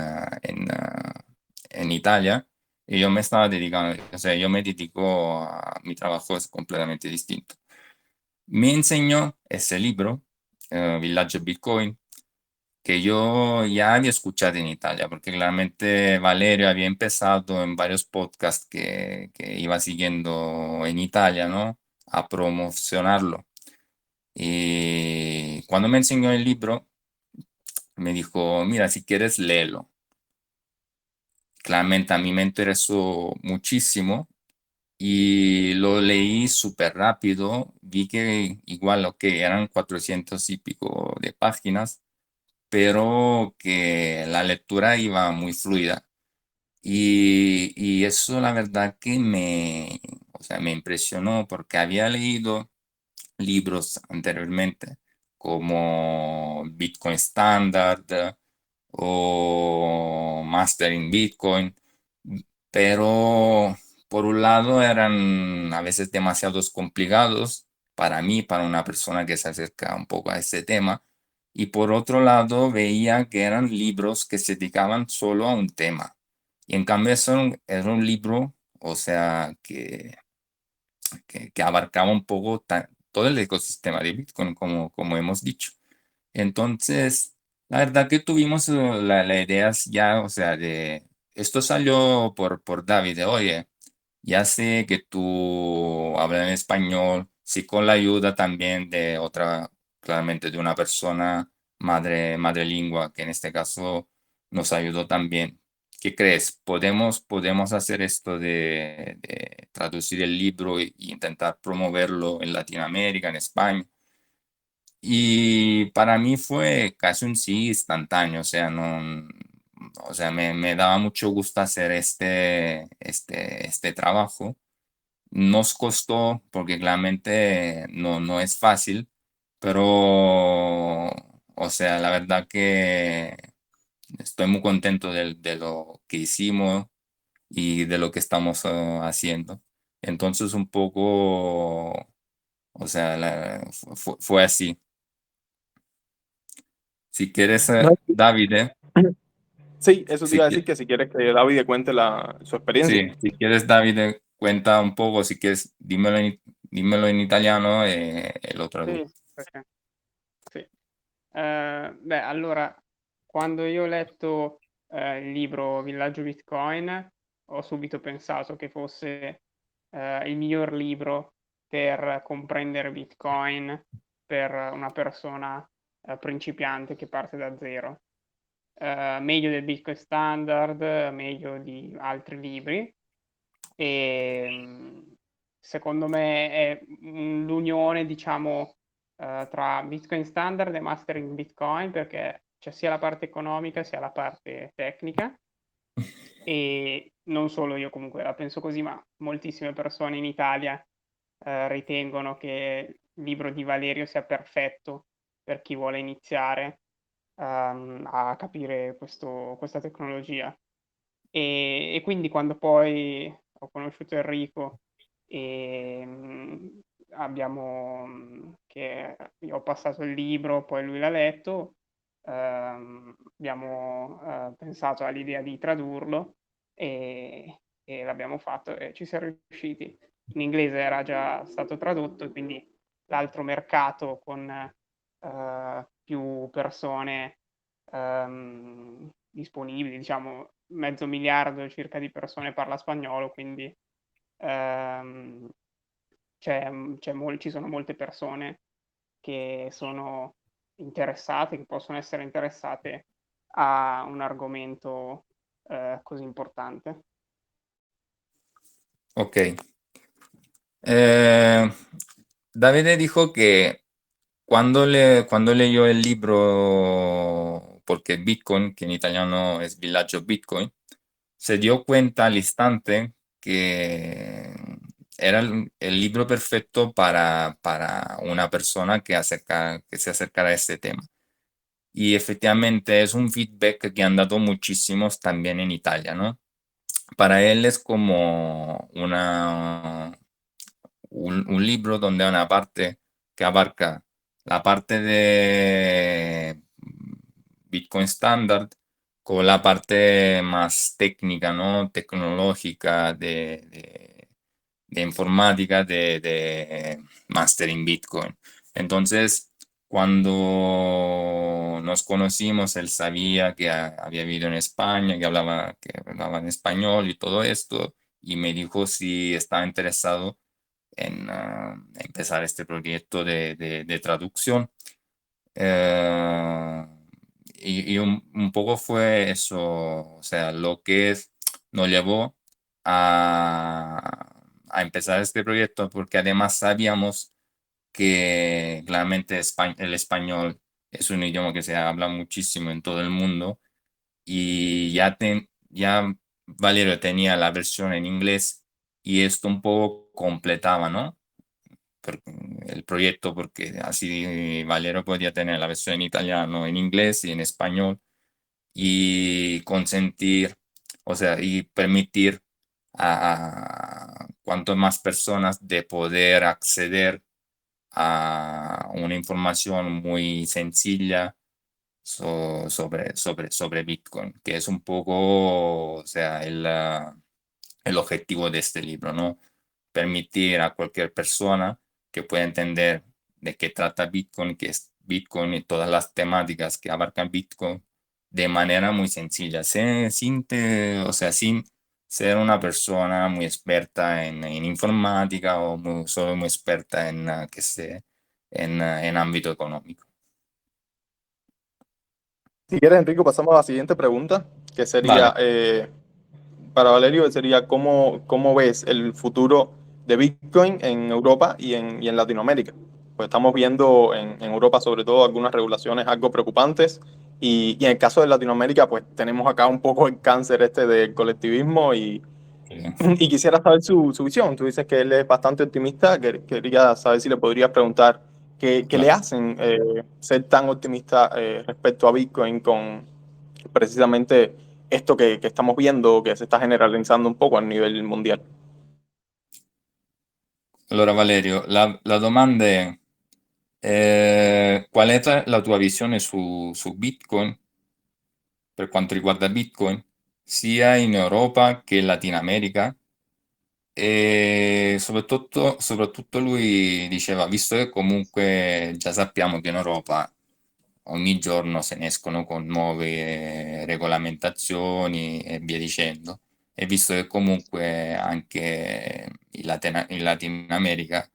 Italia y yo me estaba dedicando, o sea, yo me dedico a mi trabajo es completamente distinto. Me enseñó ese libro, Villaggio Bitcoin, que yo ya había escuchado en Italia, porque claramente Valerio había empezado en varios podcasts que iba siguiendo en Italia, ¿no? A promocionarlo. Y cuando me enseñó el libro, me dijo, mira, si quieres, léelo. Claramente a mí me interesó muchísimo y lo leí súper rápido. Vi que igual, ok, eran 400 y pico de páginas, pero que la lectura iba muy fluida. Y eso la verdad que o sea, me impresionó porque había leído libros anteriormente como Bitcoin Standard o Mastering Bitcoin, pero por un lado eran a veces demasiados complicados para mí, para una persona que se acerca un poco a este tema, y por otro lado veía que eran libros que se dedicaban solo a un tema. Y en cambio eso era un libro, o sea, que abarcaba un poco todo el ecosistema de Bitcoin, como hemos dicho. Entonces, la verdad que tuvimos la idea ya, o sea, esto salió por David, de, oye, ya sé que tú hablas en español, sí con la ayuda también de otra, claramente de una persona madre lingua, que en este caso nos ayudó también. ¿Qué crees? ¿Podemos hacer esto de traducir el libro y intentar promoverlo en Latinoamérica, en España? Y para mí fue casi un sí instantáneo, o sea, no, o sea, me daba mucho gusto hacer este trabajo. Nos costó, porque claramente no es fácil, pero, o sea, la verdad que estoy muy contento de lo que hicimos y de lo que estamos haciendo. Entonces, un poco, o sea, fue así. Si quieres, No, David, sí, eso te si, iba a decir, que si quieres que David cuente su experiencia. sí, si quieres, David, cuenta un poco, si quieres, dímelo en italiano e lo Sì, traduzco. perché? Sì. Beh, allora, quando io ho letto il libro Villaggio Bitcoin, ho subito pensato che fosse il miglior libro per comprendere Bitcoin per una persona principiante che parte da zero. Meglio del Bitcoin Standard, meglio di altri libri. E secondo me è l'unione, diciamo, tra Bitcoin Standard e Mastering Bitcoin, perché c'è sia la parte economica sia la parte tecnica, e non solo io comunque la penso così, ma moltissime persone in Italia ritengono che il libro di Valerio sia perfetto per chi vuole iniziare a capire questa tecnologia. E quindi quando poi ho conosciuto Enrico e che io ho passato il libro, poi lui l'ha letto, abbiamo pensato all'idea di tradurlo e l'abbiamo fatto e ci siamo riusciti. In inglese era già stato tradotto, quindi l'altro mercato con più persone disponibili, diciamo 500.000.000 circa di persone parla spagnolo, quindi ci sono molte persone che sono interessate, che possono essere interessate a un argomento così importante. Ok. Davide dijo que cuando leyó el libro, porque Bitcoin, que en italiano es Villaggio Bitcoin, se dio cuenta al instante que era el libro perfecto para una persona que se acercara a este tema. Y efectivamente es un feedback que han dado muchísimos también en Italia, ¿no? Para él es como un libro donde hay una parte que abarca la parte de Bitcoin Standard con la parte más técnica, ¿no? Tecnológica, de informática, de Mastering Bitcoin. Entonces, cuando nos conocimos, él sabía que había vivido en España, que hablaba en español y todo esto, y me dijo si estaba interesado en empezar este proyecto de traducción. Y un poco fue eso, o sea, lo que nos llevó a empezar este proyecto, porque además sabíamos que claramente el español es un idioma que se habla muchísimo en todo el mundo y ya Valerio tenía la versión en inglés y esto un poco completaba, ¿no? El proyecto, porque así Valerio podía tener la versión en italiano, en inglés y en español y consentir, o sea, y permitir a cuanto más personas de poder acceder a una información muy sencilla sobre Bitcoin, que es un poco, o sea, el objetivo de este libro, ¿no? Permitir a cualquier persona que pueda entender de qué trata Bitcoin, qué es Bitcoin y todas las temáticas que abarcan Bitcoin de manera muy sencilla, o sea, sin ser una persona muy experta en informática o solo muy experta en ámbito económico. Si quieres, Enrico, pasamos a la siguiente pregunta, que sería, Vale. para Valerio, sería ¿cómo ves el futuro de Bitcoin en Europa y en Latinoamérica? Pues estamos viendo en Europa sobre todo algunas regulaciones algo preocupantes y en el caso de Latinoamérica pues tenemos acá un poco el cáncer este del colectivismo y quisiera saber su visión. Tú dices que él es bastante optimista, quería saber si le podrías preguntar qué le Claro. hacen ser tan optimista respecto a Bitcoin con precisamente esto que estamos viendo, que se está generalizando un poco a nivel mundial. Allora Valerio, la domanda è qual è la tua visione su Bitcoin per quanto riguarda Bitcoin, sia in Europa che in Latino America? E soprattutto lui diceva, visto che comunque già sappiamo che in Europa ogni giorno se ne escono con nuove regolamentazioni e via dicendo, e visto che comunque anche in Latino America,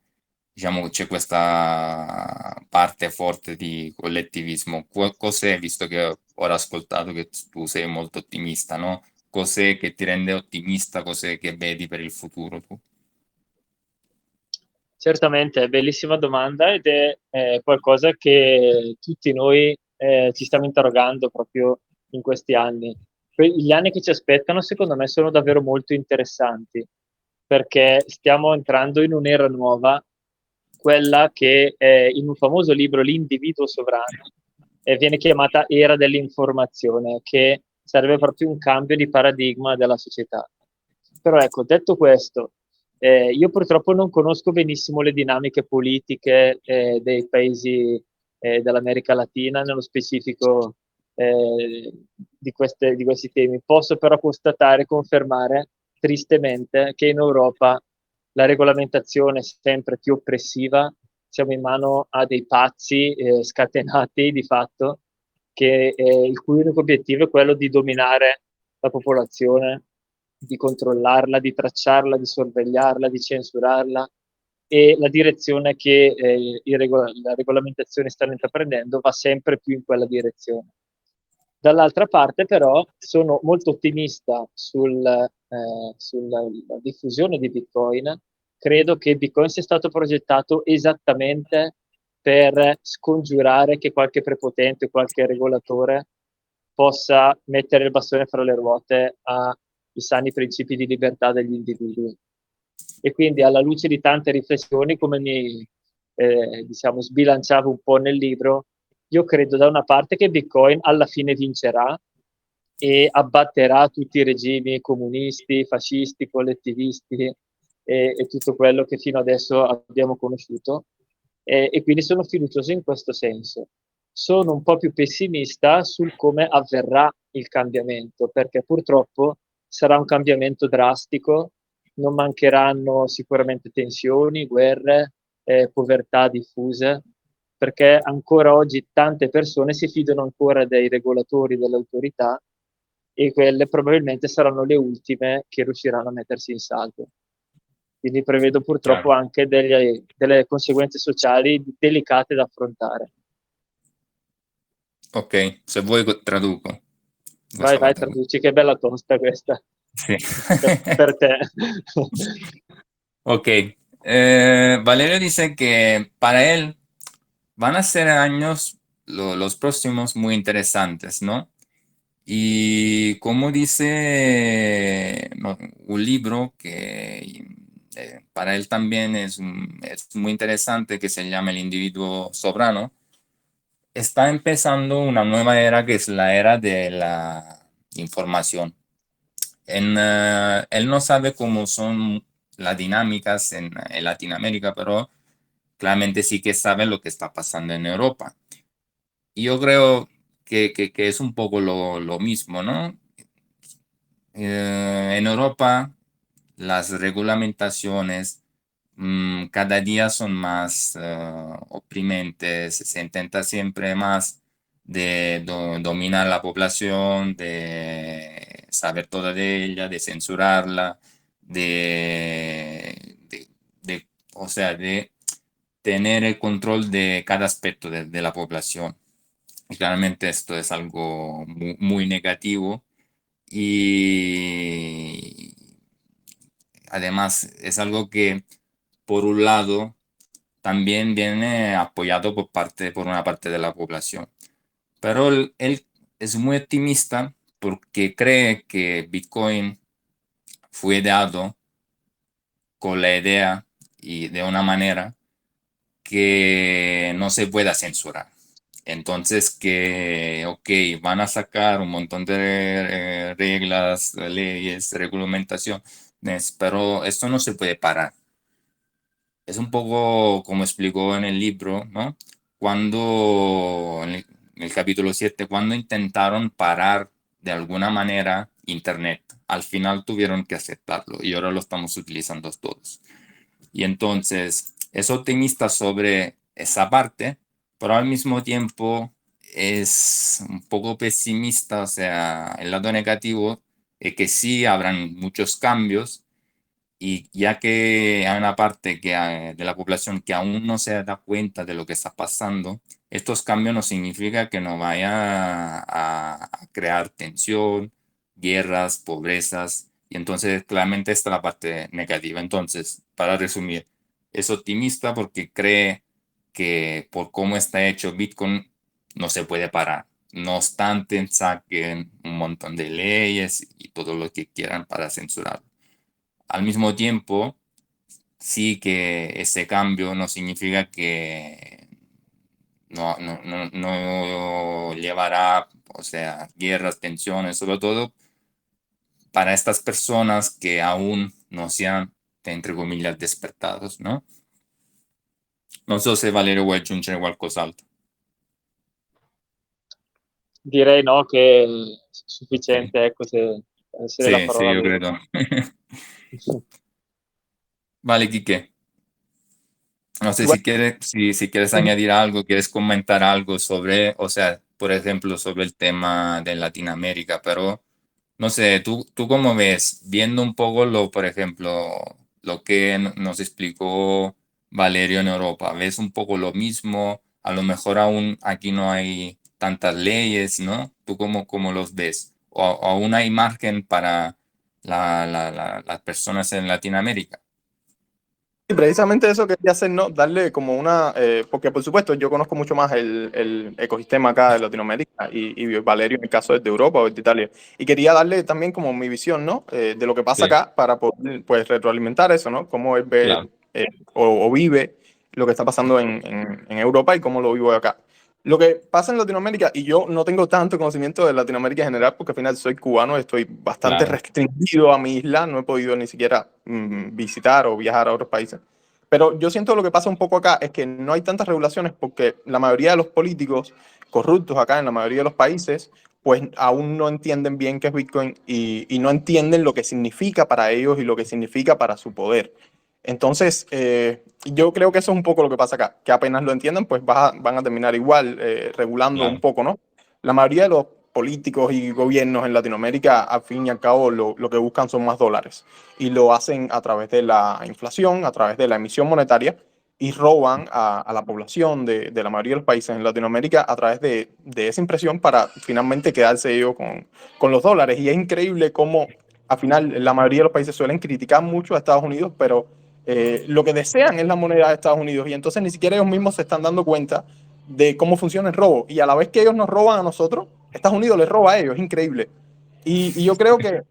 diciamo che c'è questa parte forte di collettivismo, cos'è, visto che ora ho ascoltato che tu sei molto ottimista, no? Cos'è che ti rende ottimista? Cos'è che vedi per il futuro tu? Certamente, bellissima domanda ed è qualcosa che tutti noi ci stiamo interrogando proprio in questi anni. Gli anni che ci aspettano, secondo me, sono davvero molto interessanti, perché stiamo entrando in un'era nuova, quella che in un famoso libro, L'individuo sovrano, viene chiamata era dell'informazione, che sarebbe proprio un cambio di paradigma della società. Però ecco, detto questo, io purtroppo non conosco benissimo le dinamiche politiche dei paesi dell'America Latina, nello specifico di questi temi. Posso però constatare e confermare tristemente che in Europa la regolamentazione è sempre più oppressiva, siamo in mano a dei pazzi scatenati di fatto, il cui unico obiettivo è quello di dominare la popolazione, di controllarla, di tracciarla, di sorvegliarla, di censurarla, e la direzione che la regolamentazione stanno intraprendendo va sempre più in quella direzione. Dall'altra parte però sono molto ottimista sulla diffusione di Bitcoin. Credo che Bitcoin sia stato progettato esattamente per scongiurare che qualche prepotente, qualche regolatore possa mettere il bastone fra le ruote ai sani principi di libertà degli individui. E quindi alla luce di tante riflessioni, come mi sbilanciavo un po' nel libro, io credo da una parte che Bitcoin alla fine vincerà e abbatterà tutti i regimi comunisti, fascisti, collettivisti e tutto quello che fino adesso abbiamo conosciuto, e quindi sono fiducioso in questo senso. Sono un po' più pessimista sul come avverrà il cambiamento, perché purtroppo sarà un cambiamento drastico, non mancheranno sicuramente tensioni, guerre, povertà diffuse, perché ancora oggi tante persone si fidano ancora dei regolatori, delle autorità, e quelle probabilmente saranno le ultime che riusciranno a mettersi in salvo. Quindi prevedo purtroppo Chiaro. anche delle conseguenze sociali delicate da affrontare. Ok, se vuoi traduco Vai, questa vai, parte qui. traduci, che bella tosta questa. Sì. Per te. Ok, Valerio dice que para él van a ser años los próximos muy interesantes, ¿no? Y como dice un libro que para él también es muy interesante, que se llama El individuo soberano, está empezando una nueva era que es la era de la información. Él no sabe cómo son las dinámicas en Latinoamérica, pero claramente sí que sabe lo que está pasando en Europa. Y yo creo que es un poco lo mismo, ¿no? En Europa, las regulamentaciones cada día son más oprimentes, se intenta siempre más de dominar la población, de saber toda de ella, de censurarla, o sea, de tener el control de cada aspecto de la población. Y claramente esto es algo muy negativo y además es algo que, por un lado, también viene apoyado por una parte de la población. Pero él es muy optimista porque cree que Bitcoin fue dado con la idea y de una manera que no se pueda censurar. Entonces que, ok, van a sacar un montón de reglas, leyes, regulamentaciones, pero esto no se puede parar. Es un poco como explicó en el libro, ¿no? Cuando, en el capítulo 7, cuando intentaron parar de alguna manera Internet, al final tuvieron que aceptarlo y ahora lo estamos utilizando todos. Y entonces es optimista sobre esa parte, pero al mismo tiempo es un poco pesimista, o sea, el lado negativo es que sí habrán muchos cambios y ya que hay una parte de la población que aún no se da cuenta de lo que está pasando, estos cambios no significa que no vaya a crear tensión, guerras, pobrezas, y entonces claramente está la parte negativa. Entonces, para resumir, es optimista porque cree que por cómo está hecho Bitcoin no se puede parar. No obstante, saquen un montón de leyes y todo lo que quieran para censurar. Al mismo tiempo, sí que ese cambio no significa que no llevará, o sea, guerras, tensiones, sobre todo para estas personas que aún no sean, entre comillas, despertados, ¿no? Non so se Valerio vuoi aggiungere qualcos'altro. Direi no, che è sufficiente, ecco, se la Sì, sì, parola io loro. credo. Vale, Quique. No sé Igual, si quieres añadir algo, quieres comentar algo sobre, o sea, por ejemplo, sobre el tema de Latinoamérica, pero no sé, tú cómo ves, viendo un poco por ejemplo, lo que nos explicó Valerio en Europa, ¿ves un poco lo mismo? A lo mejor aún aquí no hay tantas leyes, ¿no? ¿Tú cómo los ves? ¿O aún hay margen para las personas en Latinoamérica? y precisamente eso quería hacer, ¿no? Darle como una, porque por supuesto yo conozco mucho más el ecosistema acá de Latinoamérica y Valerio en el caso es de Europa o de Italia. Y quería darle también como mi visión, ¿no? De lo que pasa Sí, acá para poder, pues, retroalimentar eso, ¿no? Cómo él ve claro, o vive lo que está pasando en Europa y cómo lo vivo acá. Lo que pasa en Latinoamérica, y yo no tengo tanto conocimiento de Latinoamérica en general, porque al final soy cubano, estoy bastante claro, restringido a mi isla, no he podido ni siquiera visitar o viajar a otros países. Pero yo siento lo que pasa un poco acá es que no hay tantas regulaciones porque la mayoría de los políticos corruptos acá en la mayoría de los países, pues aún no entienden bien qué es Bitcoin y no entienden lo que significa para ellos y lo que significa para su poder. Entonces, yo creo que eso es un poco lo que pasa acá, que apenas lo entiendan, pues van a terminar igual regulando un claro, poco, ¿no? La mayoría de los políticos y gobiernos en Latinoamérica, al fin y al cabo, lo que buscan son más dólares y lo hacen a través de la inflación, a través de la emisión monetaria y roban a la población de la mayoría de los países en Latinoamérica a través de esa impresión para finalmente quedarse ellos con los dólares. Y es increíble cómo al final la mayoría de los países suelen criticar mucho a Estados Unidos, pero lo que desean es la moneda de Estados Unidos y entonces ni siquiera ellos mismos se están dando cuenta de cómo funciona el robo. Y a la vez que ellos nos roban a nosotros, Estados Unidos les roba a ellos. Es increíble. Y yo creo que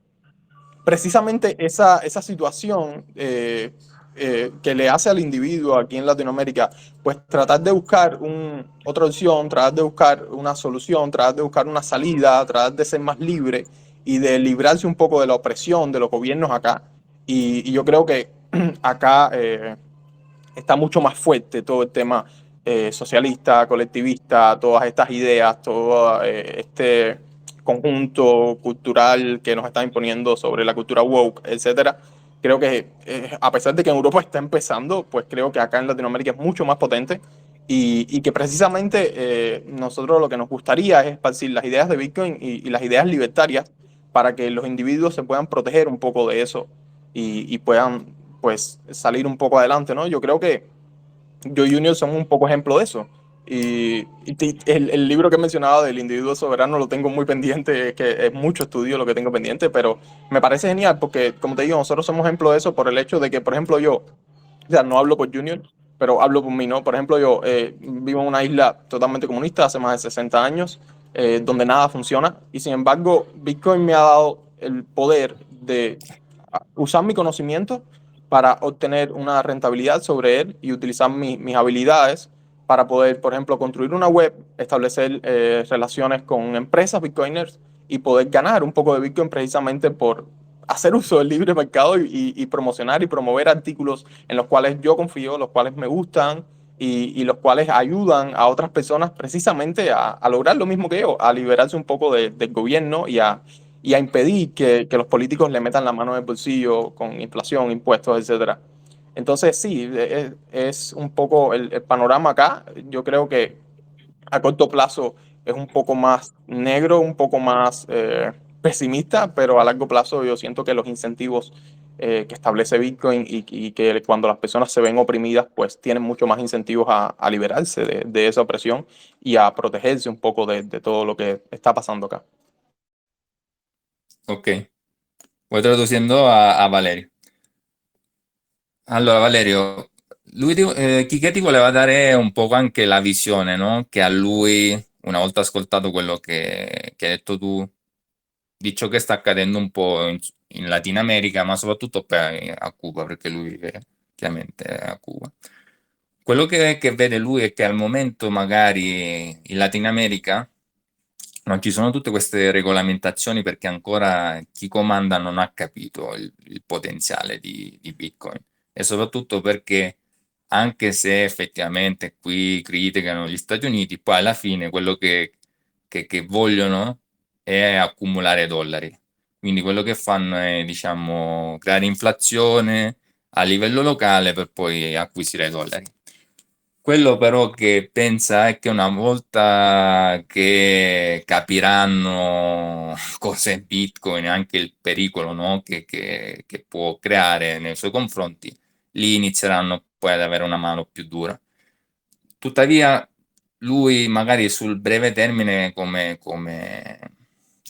precisamente esa situación que le hace al individuo aquí en Latinoamérica, pues tratar de buscar otra opción, tratar de buscar una solución, tratar de buscar una salida, tratar de ser más libre y de librarse un poco de la opresión de los gobiernos acá. Y yo creo que acá está mucho más fuerte todo el tema socialista, colectivista, todas estas ideas, todo este conjunto cultural que nos está imponiendo sobre la cultura woke, etcétera. Creo que a pesar de que en Europa está empezando, pues creo que acá en Latinoamérica es mucho más potente y que precisamente nosotros lo que nos gustaría es esparcir las ideas de Bitcoin y las ideas libertarias para que los individuos se puedan proteger un poco de eso y puedan pues salir un poco adelante, ¿no? Yo creo que yo y Junior somos un poco ejemplo de eso. El libro que mencionaba del individuo soberano lo tengo muy pendiente, que es mucho estudio lo que tengo pendiente, pero me parece genial porque, como te digo, nosotros somos ejemplo de eso por el hecho de que, por ejemplo, yo, o sea, no hablo por Junior, pero hablo por mí, ¿no? Por ejemplo, yo vivo en una isla totalmente comunista hace más de 60 años, donde nada funciona, y sin embargo, Bitcoin me ha dado el poder de usar mi conocimiento para obtener una rentabilidad sobre él y utilizar mis habilidades para poder, por ejemplo, construir una web, establecer relaciones con empresas bitcoiners y poder ganar un poco de Bitcoin precisamente por hacer uso del libre mercado y promocionar y promover artículos en los cuales yo confío, los cuales me gustan y los cuales ayudan a otras personas precisamente a lograr lo mismo que yo, a liberarse un poco del gobierno y a impedir que los políticos le metan la mano en el bolsillo con inflación, impuestos, etcétera. Entonces, sí, es un poco el panorama acá. Yo creo que a corto plazo es un poco más negro, un poco más pesimista, pero a largo plazo yo siento que los incentivos que establece Bitcoin y que cuando las personas se ven oprimidas, pues tienen mucho más incentivos a liberarse de esa opresión y a protegerse un poco de todo lo que está pasando acá. Ok, voy traduciendo a Valerio. Allora, Valerio, Chicché ti voleva dare un po' anche la visione, no? Che a lui, una volta ascoltato quello che hai detto tu, di ciò che sta accadendo un po' in Latino America, ma soprattutto poi a Cuba, perché lui vive chiaramente a Cuba. Quello che vede lui è che al momento magari in Latino America non ci sono tutte queste regolamentazioni perché ancora chi comanda non ha capito il potenziale di Bitcoin e soprattutto perché anche se effettivamente qui criticano gli Stati Uniti, poi alla fine quello che vogliono è accumulare dollari. Quindi quello che fanno è, diciamo, creare inflazione a livello locale per poi acquisire dollari. Quello però che pensa è che una volta che capiranno cos'è Bitcoin e anche il pericolo, no, che può creare nei suoi confronti, lì inizieranno poi ad avere una mano più dura. Tuttavia, lui magari sul breve termine, come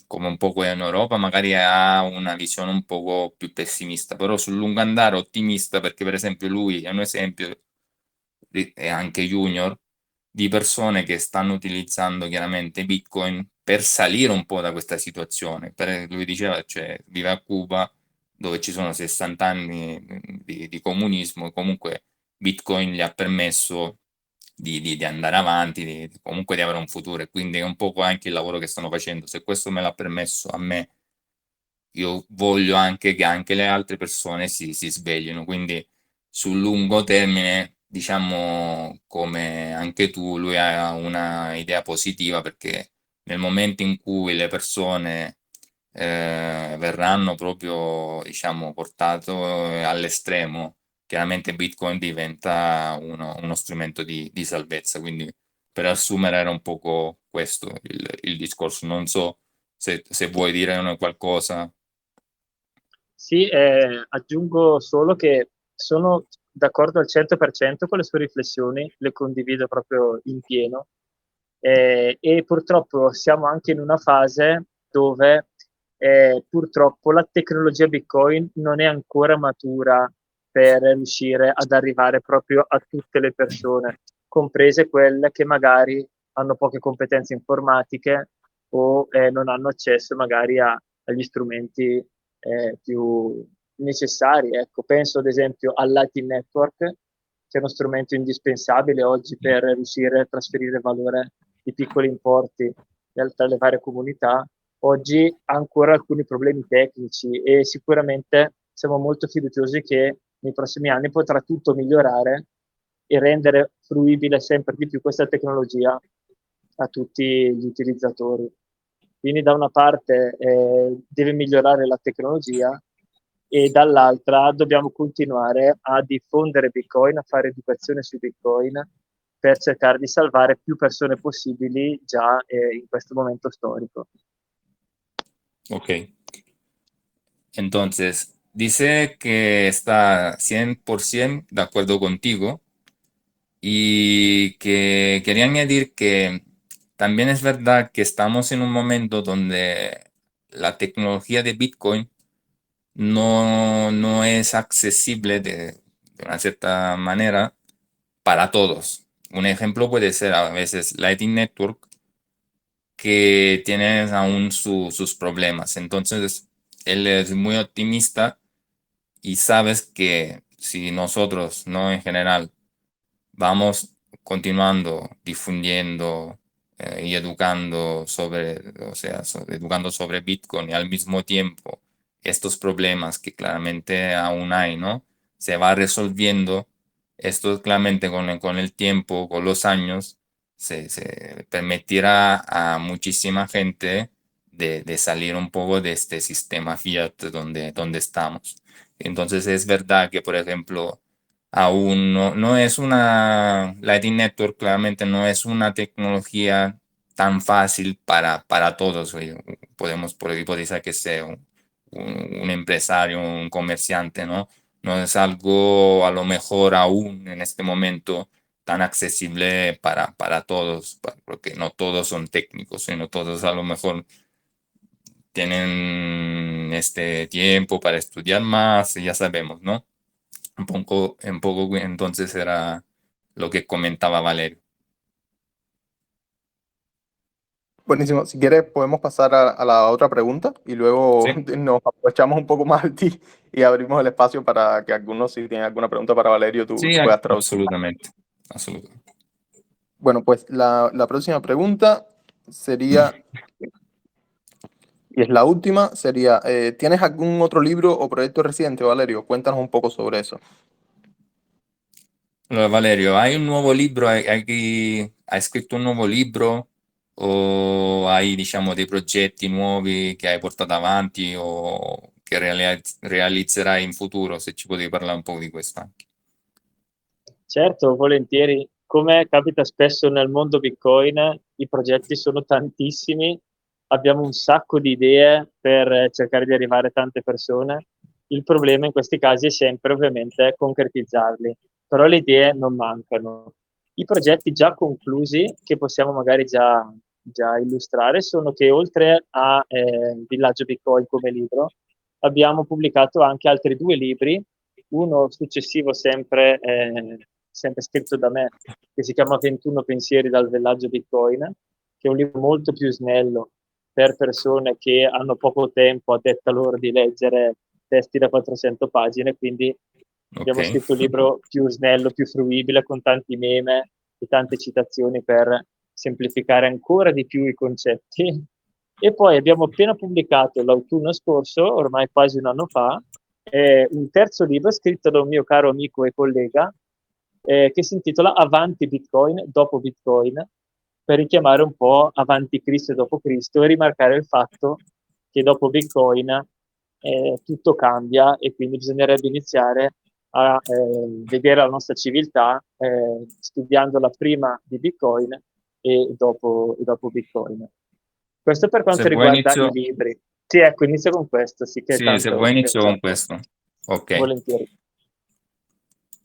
un po' quello in Europa, magari ha una visione un poco più pessimista, però sul lungo andare ottimista, perché per esempio lui è un esempio e anche Junior di persone che stanno utilizzando chiaramente Bitcoin per salire un po' da questa situazione. Lui diceva, cioè, vive a Cuba dove ci sono 60 anni di comunismo, comunque Bitcoin gli ha permesso di andare avanti, comunque di avere un futuro e quindi è un po' anche il lavoro che stanno facendo. Se questo me l'ha permesso a me, io voglio anche che anche le altre persone si sveglino, quindi sul lungo termine, diciamo, come anche tu, lui ha una idea positiva perché nel momento in cui le persone verranno proprio, diciamo, portate all'estremo, chiaramente Bitcoin diventa uno strumento di salvezza. Quindi per assumere era un poco questo il discorso. Non so se vuoi dire qualcosa. Sì, aggiungo solo che sono d'accordo al 100% con le sue riflessioni, le condivido proprio in pieno e purtroppo siamo anche in una fase dove purtroppo la tecnologia Bitcoin non è ancora matura per riuscire ad arrivare proprio a tutte le persone. comprese quelle che magari hanno poche competenze informatiche o non hanno accesso magari agli strumenti più necessari. Ecco, penso ad esempio al Lightning Network, che è uno strumento indispensabile oggi per riuscire a trasferire valore di piccoli importi tra le varie comunità. Oggi ha ancora alcuni problemi tecnici e sicuramente siamo molto fiduciosi che nei prossimi anni potrà tutto migliorare e rendere fruibile sempre di più questa tecnologia a tutti gli utilizzatori. Quindi da una parte deve migliorare la tecnologia e dall'altra dobbiamo continuare a diffondere Bitcoin, a fare educazione su Bitcoin per cercare di salvare più persone possibili già in questo momento storico. Ok. Entonces, dice que está 100% de acuerdo contigo y que quería añadir que también es verdad que estamos en un momento donde la tecnología de Bitcoin no es accesible de una cierta manera para todos. Un ejemplo puede ser a veces Lightning Network, que tiene aún sus problemas. Entonces, él es muy optimista y sabes que si nosotros, no en general, vamos continuando difundiendo y educando sobre, o sea, educando sobre Bitcoin y al mismo tiempo estos problemas que claramente aún hay, ¿no? Se va resolviendo. Esto claramente con el tiempo, con los años, se permitirá a muchísima gente de salir un poco de este sistema fiat donde estamos. Entonces es verdad que, por ejemplo, aún no es una Lightning Network, claramente no es una tecnología tan fácil para todos. Puede ser que sea un empresario, un comerciante, ¿no? No es algo a lo mejor aún en este momento tan accesible para todos, porque no todos son técnicos, sino todos a lo mejor tienen este tiempo para estudiar más, y ya sabemos, ¿no? Un poco entonces era lo que comentaba Valerio. Buenísimo. Si quieres, podemos pasar a la otra pregunta y luego Sí. nos aprovechamos un poco más de ti y abrimos el espacio para que algunos, si tienen alguna pregunta para Valerio, tú Sí, puedas traducir. absolutamente. Bueno, pues la próxima pregunta sería, y es la última, sería, ¿tienes algún otro libro o proyecto reciente, Valerio? Cuéntanos un poco sobre eso. Allora, Valerio, hai un nuovo libro, hai scritto un nuovo libro o hai, diciamo, dei progetti nuovi che hai portato avanti o che realizzerai in futuro? Se ci potevi parlare un po' di questo anche. Certo, volentieri. Come capita spesso nel mondo Bitcoin, i progetti sono tantissimi, abbiamo un sacco di idee per cercare di arrivare a tante persone. Il problema in questi casi è sempre ovviamente concretizzarli, però le idee non mancano. I progetti già conclusi, che possiamo magari già illustrare, sono che oltre a Villaggio Bitcoin come libro, abbiamo pubblicato anche altri 2 libri, uno successivo sempre scritto da me, che si chiama 21 pensieri dal villaggio Bitcoin, che è un libro molto più snello per persone che hanno poco tempo a detta loro di leggere testi da 400 pagine, quindi abbiamo scritto un libro più snello, più fruibile, con tanti meme e tante citazioni per semplificare ancora di più i concetti. E poi abbiamo appena pubblicato l'autunno scorso, ormai quasi un anno fa, un terzo libro scritto da un mio caro amico e collega che si intitola Avanti Bitcoin, dopo Bitcoin, per richiamare un po' avanti Cristo e dopo Cristo e rimarcare il fatto che dopo Bitcoin tutto cambia e quindi bisognerebbe iniziare a vedere la nostra civiltà studiandola prima di Bitcoin e dopo Bitcoin. Questo per quanto Se vuoi riguarda inizio. i libri. Sì, ecco, inizio con questo, sì che Sí, tanto se vuoi inizio con piace. questo. Ok. Volentieri.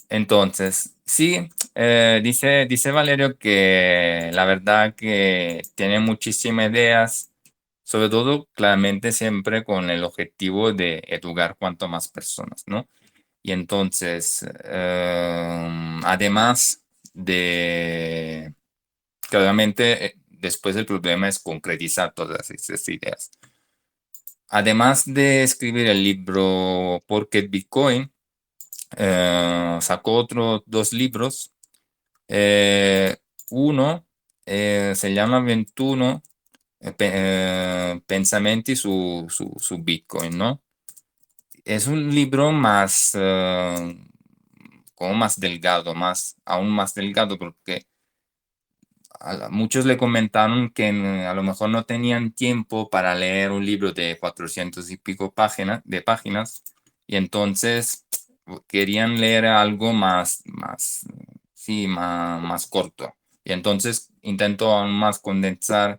Entonces, sí, dice Valerio que la verdad que tiene muchísimas ideas, sobre todo claramente siempre con el objetivo de educar cuanto más personas, ¿no? Y entonces, además que obviamente después el problema es concretizar todas esas ideas. Además de escribir el libro ¿Por qué Bitcoin?, sacó otros 2 libros. Uno se llama 21 pensamenti su Bitcoin, ¿no? Es un libro más, como más delgado, aún más delgado, porque muchos le comentaron que a lo mejor no tenían tiempo para leer un libro de 400 y pico páginas, y entonces querían leer algo más corto. Y entonces intento aún más condensar.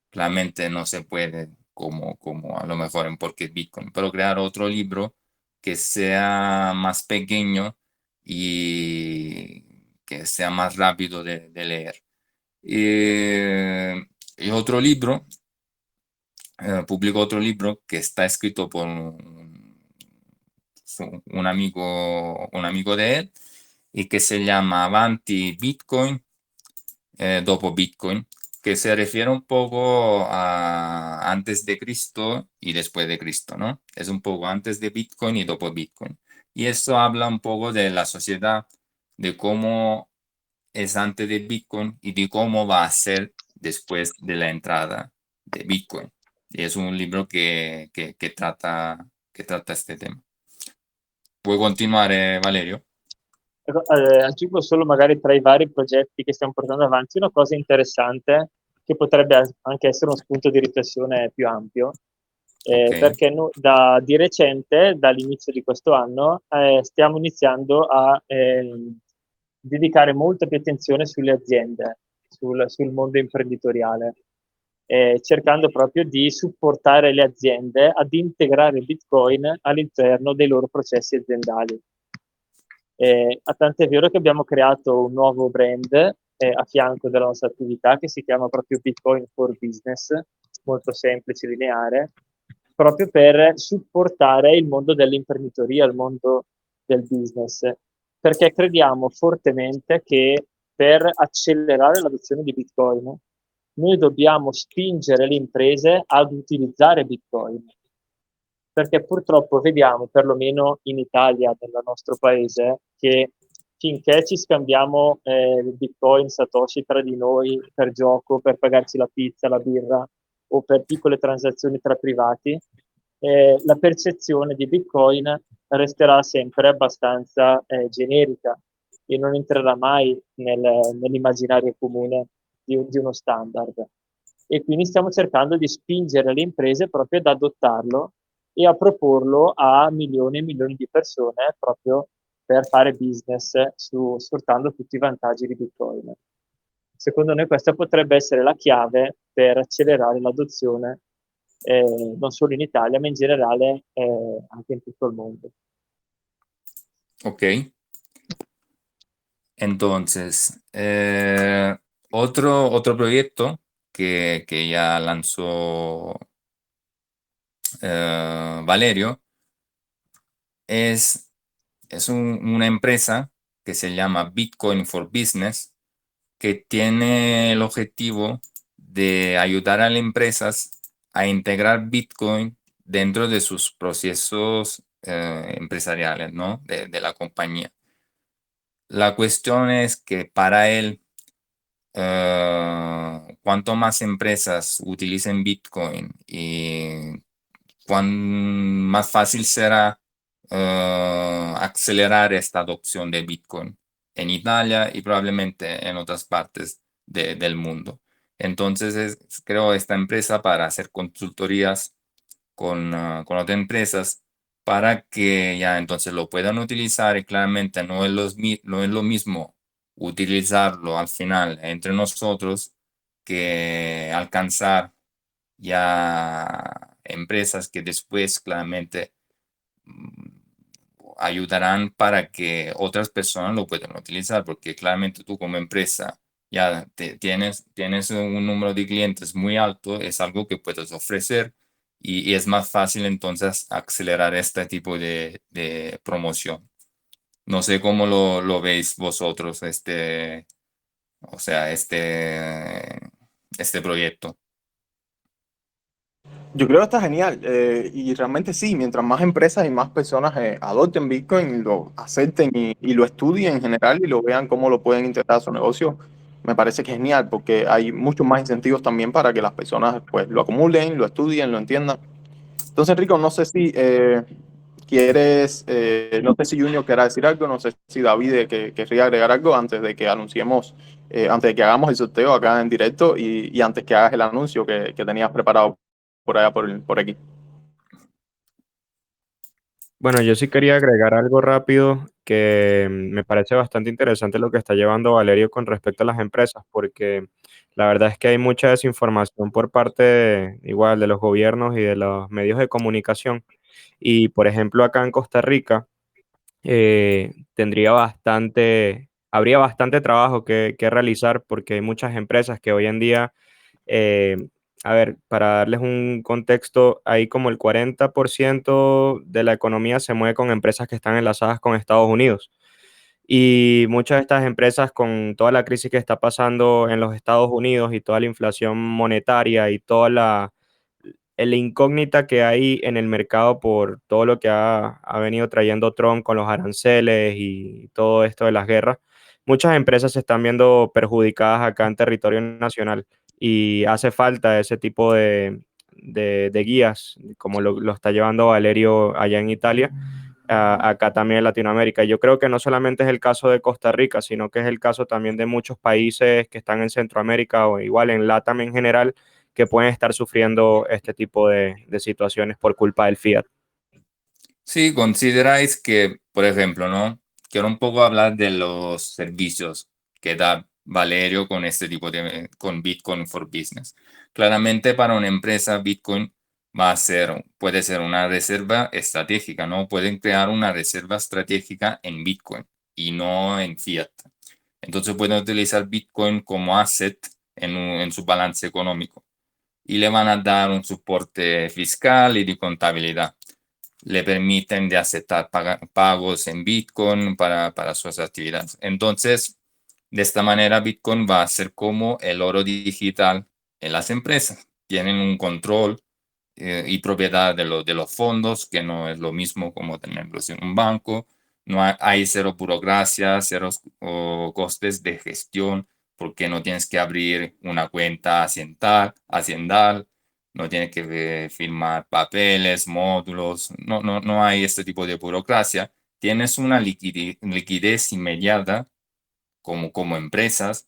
Claramente no se puede como a lo mejor en Por qué Bitcoin, pero crear otro libro que sea más pequeño y que sea más rápido de leer. Y otro libro, publicó otro libro que está escrito por un amigo de él, y que se llama Avanti Bitcoin, dopo Bitcoin, que se refiere un poco a antes de Cristo y después de Cristo, ¿no? Es un poco antes de Bitcoin y dopo Bitcoin. Y eso habla un poco de la sociedad, de cómo es antes de Bitcoin y de cómo va a ser después de la entrada de Bitcoin. Y es un libro que trata este tema. Puoi continuare, Valerio? Aggiungo solo magari tra i vari progetti che stiamo portando avanti una cosa interessante che potrebbe anche essere uno spunto di riflessione più ampio, Ok. perché di recente, dall'inizio di questo anno, stiamo iniziando a dedicare molta più attenzione sulle aziende, sul mondo imprenditoriale, cercando proprio di supportare le aziende ad integrare Bitcoin all'interno dei loro processi aziendali. A tant'è vero che abbiamo creato un nuovo brand a fianco della nostra attività che si chiama proprio Bitcoin for Business, molto semplice, lineare, proprio per supportare il mondo dell'imprenditoria, il mondo del business, perché crediamo fortemente che per accelerare l'adozione di Bitcoin noi dobbiamo spingere le imprese ad utilizzare Bitcoin, perché purtroppo vediamo, perlomeno in Italia, nel nostro paese, che finché ci scambiamo Bitcoin, Satoshi tra di noi per gioco, per pagarci la pizza, la birra o per piccole transazioni tra privati, la percezione di Bitcoin resterà sempre abbastanza generica e non entrerà mai nell'immaginario comune di uno standard. E quindi stiamo cercando di spingere le imprese proprio ad adottarlo e a proporlo a milioni e milioni di persone proprio per fare business sfruttando tutti i vantaggi di Bitcoin. Secondo noi questa potrebbe essere la chiave per accelerare l'adozione non solo in Italia, ma in generale anche in tutto il mondo. Ok. Entonces, otro proyecto que ya lanzó Valerio es una empresa que se llama Bitcoin for Business, que tiene el objetivo de ayudar a las empresas a integrar Bitcoin dentro de sus procesos empresariales, ¿no? De la compañía. La cuestión es que para él, cuanto más empresas utilicen Bitcoin y más fácil será acelerar esta adopción de Bitcoin en Italia y probablemente en otras partes del mundo. Entonces, creo esta empresa para hacer consultorías con otras empresas para que ya entonces lo puedan utilizar, y claramente no es lo mismo utilizarlo al final entre nosotros que alcanzar ya empresas que después claramente ayudarán para que otras personas lo puedan utilizar, porque claramente tú como empresa ya tienes un número de clientes muy alto, es algo que puedes ofrecer, y es más fácil entonces acelerar este tipo de promoción. No sé cómo lo veis vosotros, o sea, este proyecto. Yo creo que está genial y realmente sí, mientras más empresas y más personas adopten Bitcoin, lo acepten y lo estudien en general y lo vean cómo lo pueden integrar a su negocio, me parece que es genial porque hay muchos más incentivos también para que las personas pues lo acumulen, lo estudien, lo entiendan. Entonces, Rico, no sé si no sé si Junior quiera decir algo, no sé si David querría agregar algo antes de que anunciemos, antes de que hagamos el sorteo acá en directo y antes que hagas el anuncio que tenías preparado por allá por aquí. Bueno, yo sí quería agregar algo rápido que me parece bastante interesante lo que está llevando Valerio con respecto a las empresas, porque la verdad es que hay mucha desinformación por parte igual de los gobiernos y de los medios de comunicación. Y por ejemplo, acá en Costa Rica habría bastante trabajo que realizar porque hay muchas empresas que hoy en día eh, a ver, para darles un contexto, hay como el 40% de la economía se mueve con empresas que están enlazadas con Estados Unidos. Y muchas de estas empresas, con toda la crisis que está pasando en los Estados Unidos y toda la inflación monetaria y toda la incógnita que hay en el mercado por todo lo que ha venido trayendo Trump con los aranceles y todo esto de las guerras, muchas empresas se están viendo perjudicadas acá en territorio nacional y hace falta ese tipo de guías, como lo está llevando Valerio allá en Italia, acá también en Latinoamérica. Yo creo que no solamente es el caso de Costa Rica, sino que es el caso también de muchos países que están en Centroamérica o igual en LATAM en general, que pueden estar sufriendo este tipo de situaciones por culpa del fiat. Sí, consideráis que, por ejemplo, ¿no? Quiero un poco hablar de los servicios que da Valerio con este tipo con Bitcoin for Business. Claramente para una empresa Bitcoin puede ser una reserva estratégica, ¿no? Pueden crear una reserva estratégica en Bitcoin y no en fiat. Entonces pueden utilizar Bitcoin como asset en su balance económico y le van a dar un soporte fiscal y de contabilidad. Le permiten de aceptar pagos en Bitcoin para sus actividades. Entonces, de esta manera, Bitcoin va a ser como el oro digital en las empresas. Tienen un control y propiedad de los fondos, que no es lo mismo como tenerlos en un banco. No hay cero burocracia, cero costes de gestión, porque no tienes que abrir una cuenta haciendal, no tienes que firmar papeles, módulos, no hay este tipo de burocracia. Tienes una liquidez inmediata como empresas.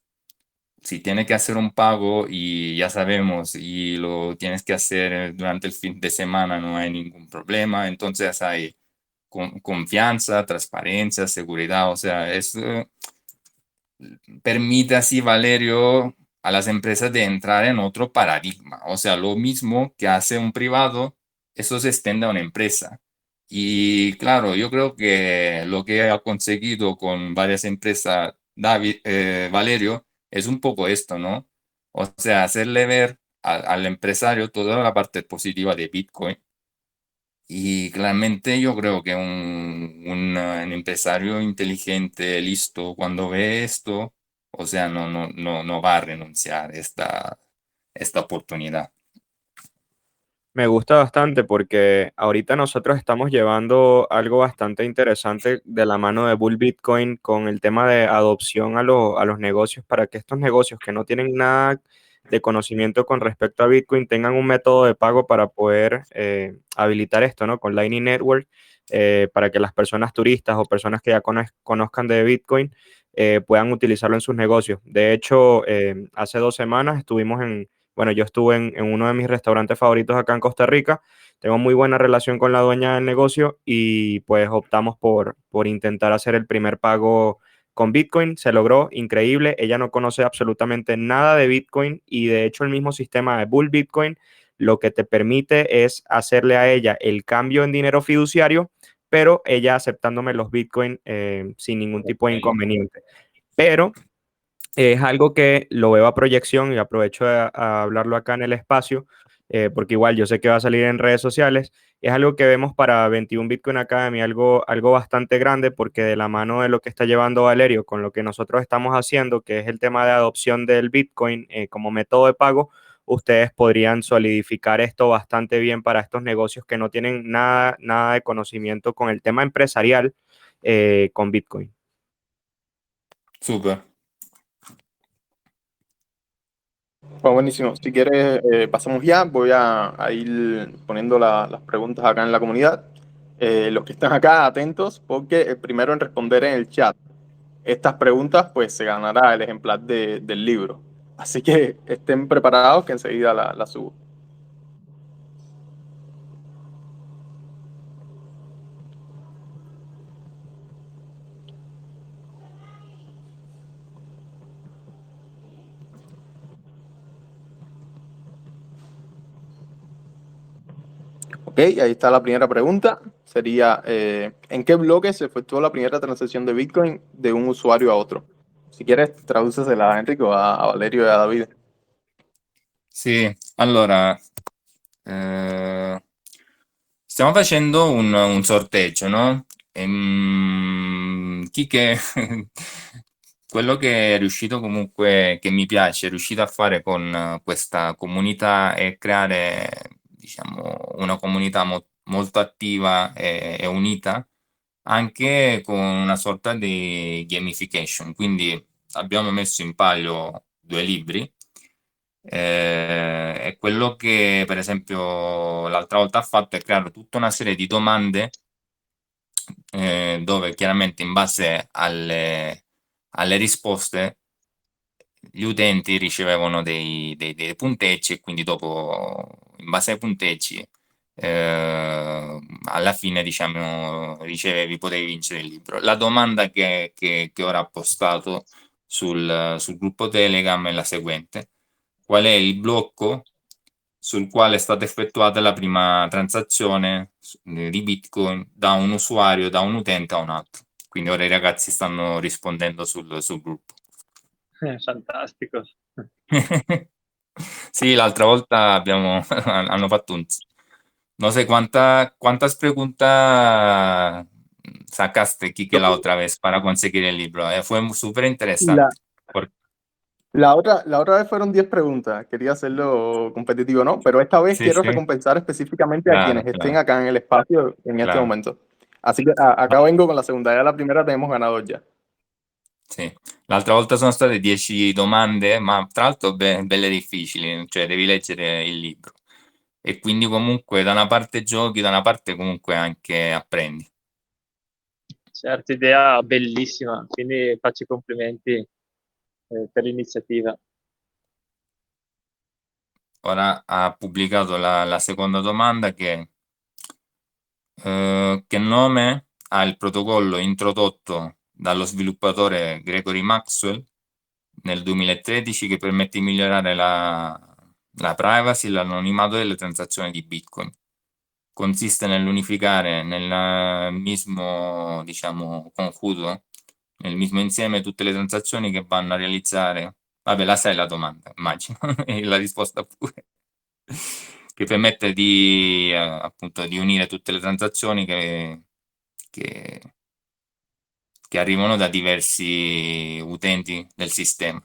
Si tienes que hacer un pago y ya sabemos y lo tienes que hacer durante el fin de semana, no hay ningún problema. Entonces hay confianza, transparencia, seguridad. O sea, eso permite así, Valerio, a las empresas de entrar en otro paradigma. O sea, lo mismo que hace un privado, eso se extiende a una empresa. Y claro, yo creo que lo que ha conseguido con varias empresas, Valerio, es un poco esto, ¿no? O sea, hacerle ver al empresario toda la parte positiva de Bitcoin. Y claramente yo creo que un empresario inteligente, listo, cuando ve esto, o sea, no va a renunciar a esta oportunidad. Me gusta bastante porque ahorita nosotros estamos llevando algo bastante interesante de la mano de Bull Bitcoin con el tema de adopción a los negocios para que estos negocios que no tienen nada de conocimiento con respecto a Bitcoin tengan un método de pago para poder habilitar esto, ¿no? Con Lightning Network, para que las personas turistas o personas que ya conozcan de Bitcoin puedan utilizarlo en sus negocios. De hecho, hace 2 semanas bueno, yo estuve en uno de mis restaurantes favoritos acá en Costa Rica. Tengo muy buena relación con la dueña del negocio y pues optamos por intentar hacer el primer pago con Bitcoin. Se logró, increíble. Ella no conoce absolutamente nada de Bitcoin y de hecho el mismo sistema de Bull Bitcoin lo que te permite es hacerle a ella el cambio en dinero fiduciario, pero ella aceptándome los Bitcoin sin ningún tipo de Ok. inconveniente. Pero es algo que lo veo a proyección y aprovecho a hablarlo acá en el espacio, porque igual yo sé que va a salir en redes sociales. es algo que vemos para 21 Bitcoin Academy, algo bastante grande, porque de la mano de lo que está llevando Valerio con lo que nosotros estamos haciendo, que es el tema de adopción del Bitcoin como método de pago, ustedes podrían solidificar esto bastante bien para estos negocios que no tienen nada de conocimiento con el tema empresarial con Bitcoin. Súper. Pues buenísimo. Si quieres, pasamos ya. Voy a ir poniendo las preguntas acá en la comunidad. Los que están acá, atentos, porque el primero en responder en el chat estas preguntas, pues se ganará el ejemplar del libro. Así que estén preparados que enseguida la subo. Ok, ahí está la primera pregunta. Sería, ¿en qué bloque se efectuó la primera transacción de Bitcoin de un usuario a otro? Si quieres, tradúcesela a Enrico, a Valerio y a David. Sì, allora stiamo facendo un sorteggio, no? Chi che quello che è riuscito comunque, che mi piace, è riuscito a fare con questa comunità è creare, diciamo, una comunità molto attiva e unita, anche con una sorta di gamification. Quindi abbiamo messo in palio 2 libri. E quello che per esempio l'altra volta ha fatto è creare tutta una serie di domande dove chiaramente in base alle risposte gli utenti ricevevano dei punteggi e quindi dopo in base ai punteggi alla fine diciamo potevi vincere il libro. La domanda che ora ho postato sul gruppo Telegram è la seguente: qual è il blocco sul quale è stata effettuata la prima transazione di Bitcoin da un usuario, da un utente a un altro? Quindi ora i ragazzi stanno rispondendo sul gruppo. Fantastico. Sí, l'altra volta hanno fatto no sé cuántas preguntas sacaste, Quique, la otra vez para conseguir el libro. Fue súper La, interesante. la otra vez fueron 10 preguntas. Quería hacerlo competitivo, ¿no? Pero esta vez Sí, quiero sí, recompensar específicamente a claro, quienes estén claro, acá en el espacio en este claro. momento. Así que acá vengo con la segunda. Ya la primera tenemos ganador ya. Sì, l'altra volta sono state 10 domande, ma tra l'altro belle difficili, cioè devi leggere il libro. E quindi comunque da una parte giochi, da una parte comunque anche apprendi. Certo, idea bellissima, quindi faccio i complimenti per l'iniziativa. Ora ha pubblicato la seconda domanda che nome ha il protocollo introdotto dallo sviluppatore Gregory Maxwell nel 2013 che permette di migliorare la privacy e l'anonimato delle transazioni di Bitcoin. Consiste nell'unificare nel mismo, diciamo, conjunto, nel mismo insieme tutte le transazioni che vanno a realizzare. Vabbè, la sai la domanda, immagino, e la risposta pure. Che permette appunto, di unire tutte le transazioni che arrivano da diversi utenti del sistema,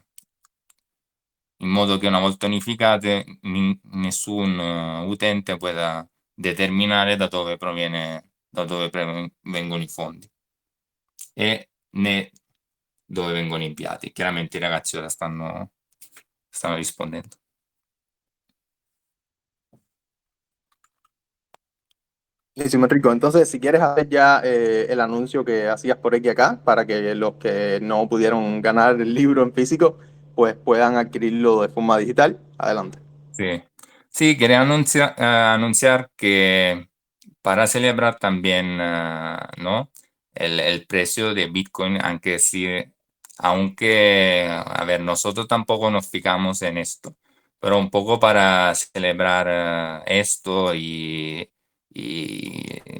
in modo che una volta unificate nessun utente pueda determinare da dove vengono i fondi e né dove vengono inviati. Chiaramente i ragazzi ora stanno rispondendo. Buenísimo, Enrico. Entonces, si quieres hacer ya el anuncio que hacías por aquí acá, para que los que no pudieron ganar el libro en físico, pues puedan adquirirlo de forma digital. Adelante. Sí, sí, quería anunciar que para celebrar también, ¿no? El precio de Bitcoin, aunque, a ver, nosotros tampoco nos fijamos en esto, pero un poco para celebrar esto y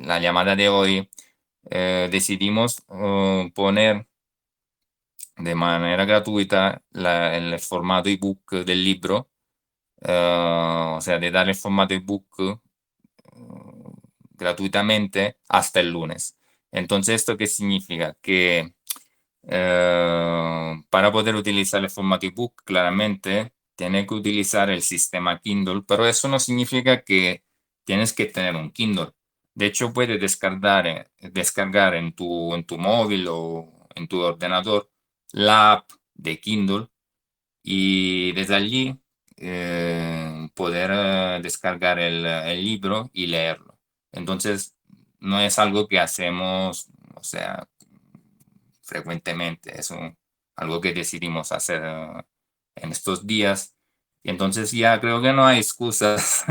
la llamada de hoy, decidimos poner de manera gratuita el formato ebook del libro, o sea, de dar el formato ebook gratuitamente hasta el lunes. Entonces, ¿esto qué significa? Que para poder utilizar el formato ebook, claramente tienes que utilizar el sistema Kindle, pero eso no significa que tienes que tener un Kindle. De hecho, puedes descargar en tu móvil o en tu ordenador la app de Kindle y desde allí poder descargar el libro y leerlo. Entonces, no es algo que hacemos, o sea, frecuentemente, es algo que decidimos hacer en estos días. Y entonces ya creo que no hay excusas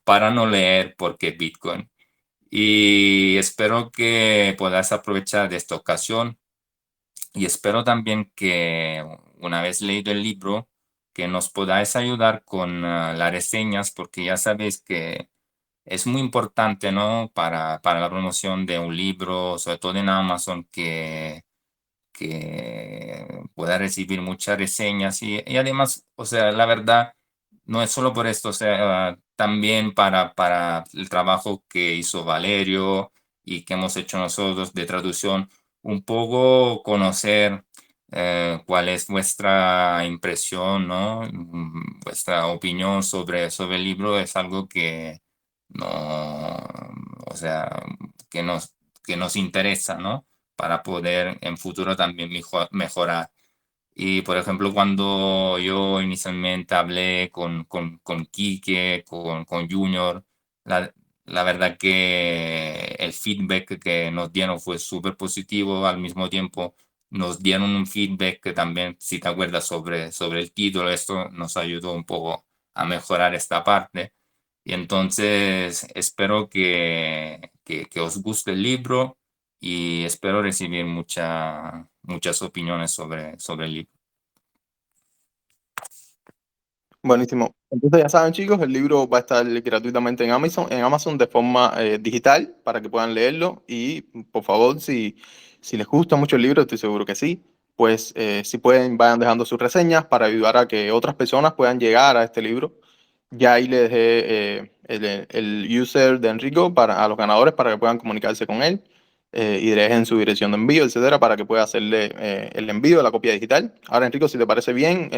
para no leer porque Bitcoin. Y espero que puedas aprovechar de esta ocasión y espero también que una vez leído el libro, que nos podáis ayudar con las reseñas, porque ya sabéis que es muy importante, ¿no? Para la promoción de un libro, sobre todo en Amazon, que pueda recibir muchas reseñas y además, o sea, la verdad, no es solo por esto, o sea, también para el trabajo que hizo Valerio y que hemos hecho nosotros de traducción, un poco conocer cuál es vuestra impresión, ¿no? Vuestra opinión sobre el libro es algo que no, o sea, que nos interesa, ¿no? Para poder en futuro también mejorar. Y por ejemplo, cuando yo inicialmente hablé con Quique, con Junior, la, la verdad que el feedback que nos dieron fue súper positivo. Al mismo tiempo, nos dieron un feedback que también, si te acuerdas, sobre el título, esto nos ayudó un poco a mejorar esta parte. Y entonces espero que os guste el libro y espero recibir muchas opiniones sobre el libro. Buenísimo. Entonces ya saben, chicos, el libro va a estar gratuitamente en Amazon de forma digital para que puedan leerlo. Y por favor, si les gusta mucho el libro, estoy seguro que sí, pues si pueden, vayan dejando sus reseñas para ayudar a que otras personas puedan llegar a este libro. Ya ahí le dejé el user de Enrico a los ganadores para que puedan comunicarse con él y dejen su dirección de envío, etcétera, para que pueda hacerle el envío de la copia digital. Ahora, Enrico, si te parece bien,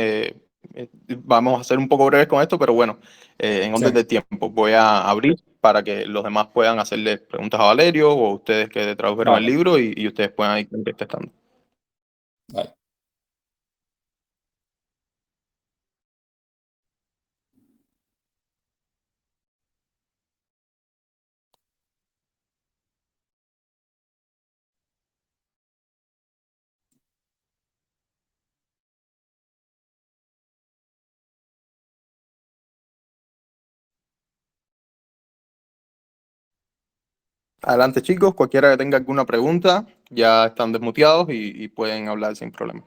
vamos a ser un poco breves con esto, pero bueno, en Sí. orden de tiempo, voy a abrir para que los demás puedan hacerle preguntas a Valerio o ustedes que tradujeron el Vale, libro y ustedes puedan ir contestando. vale. Adelante, chicos, cualquiera que tenga alguna pregunta, ya están desmuteados y pueden hablar sin problema.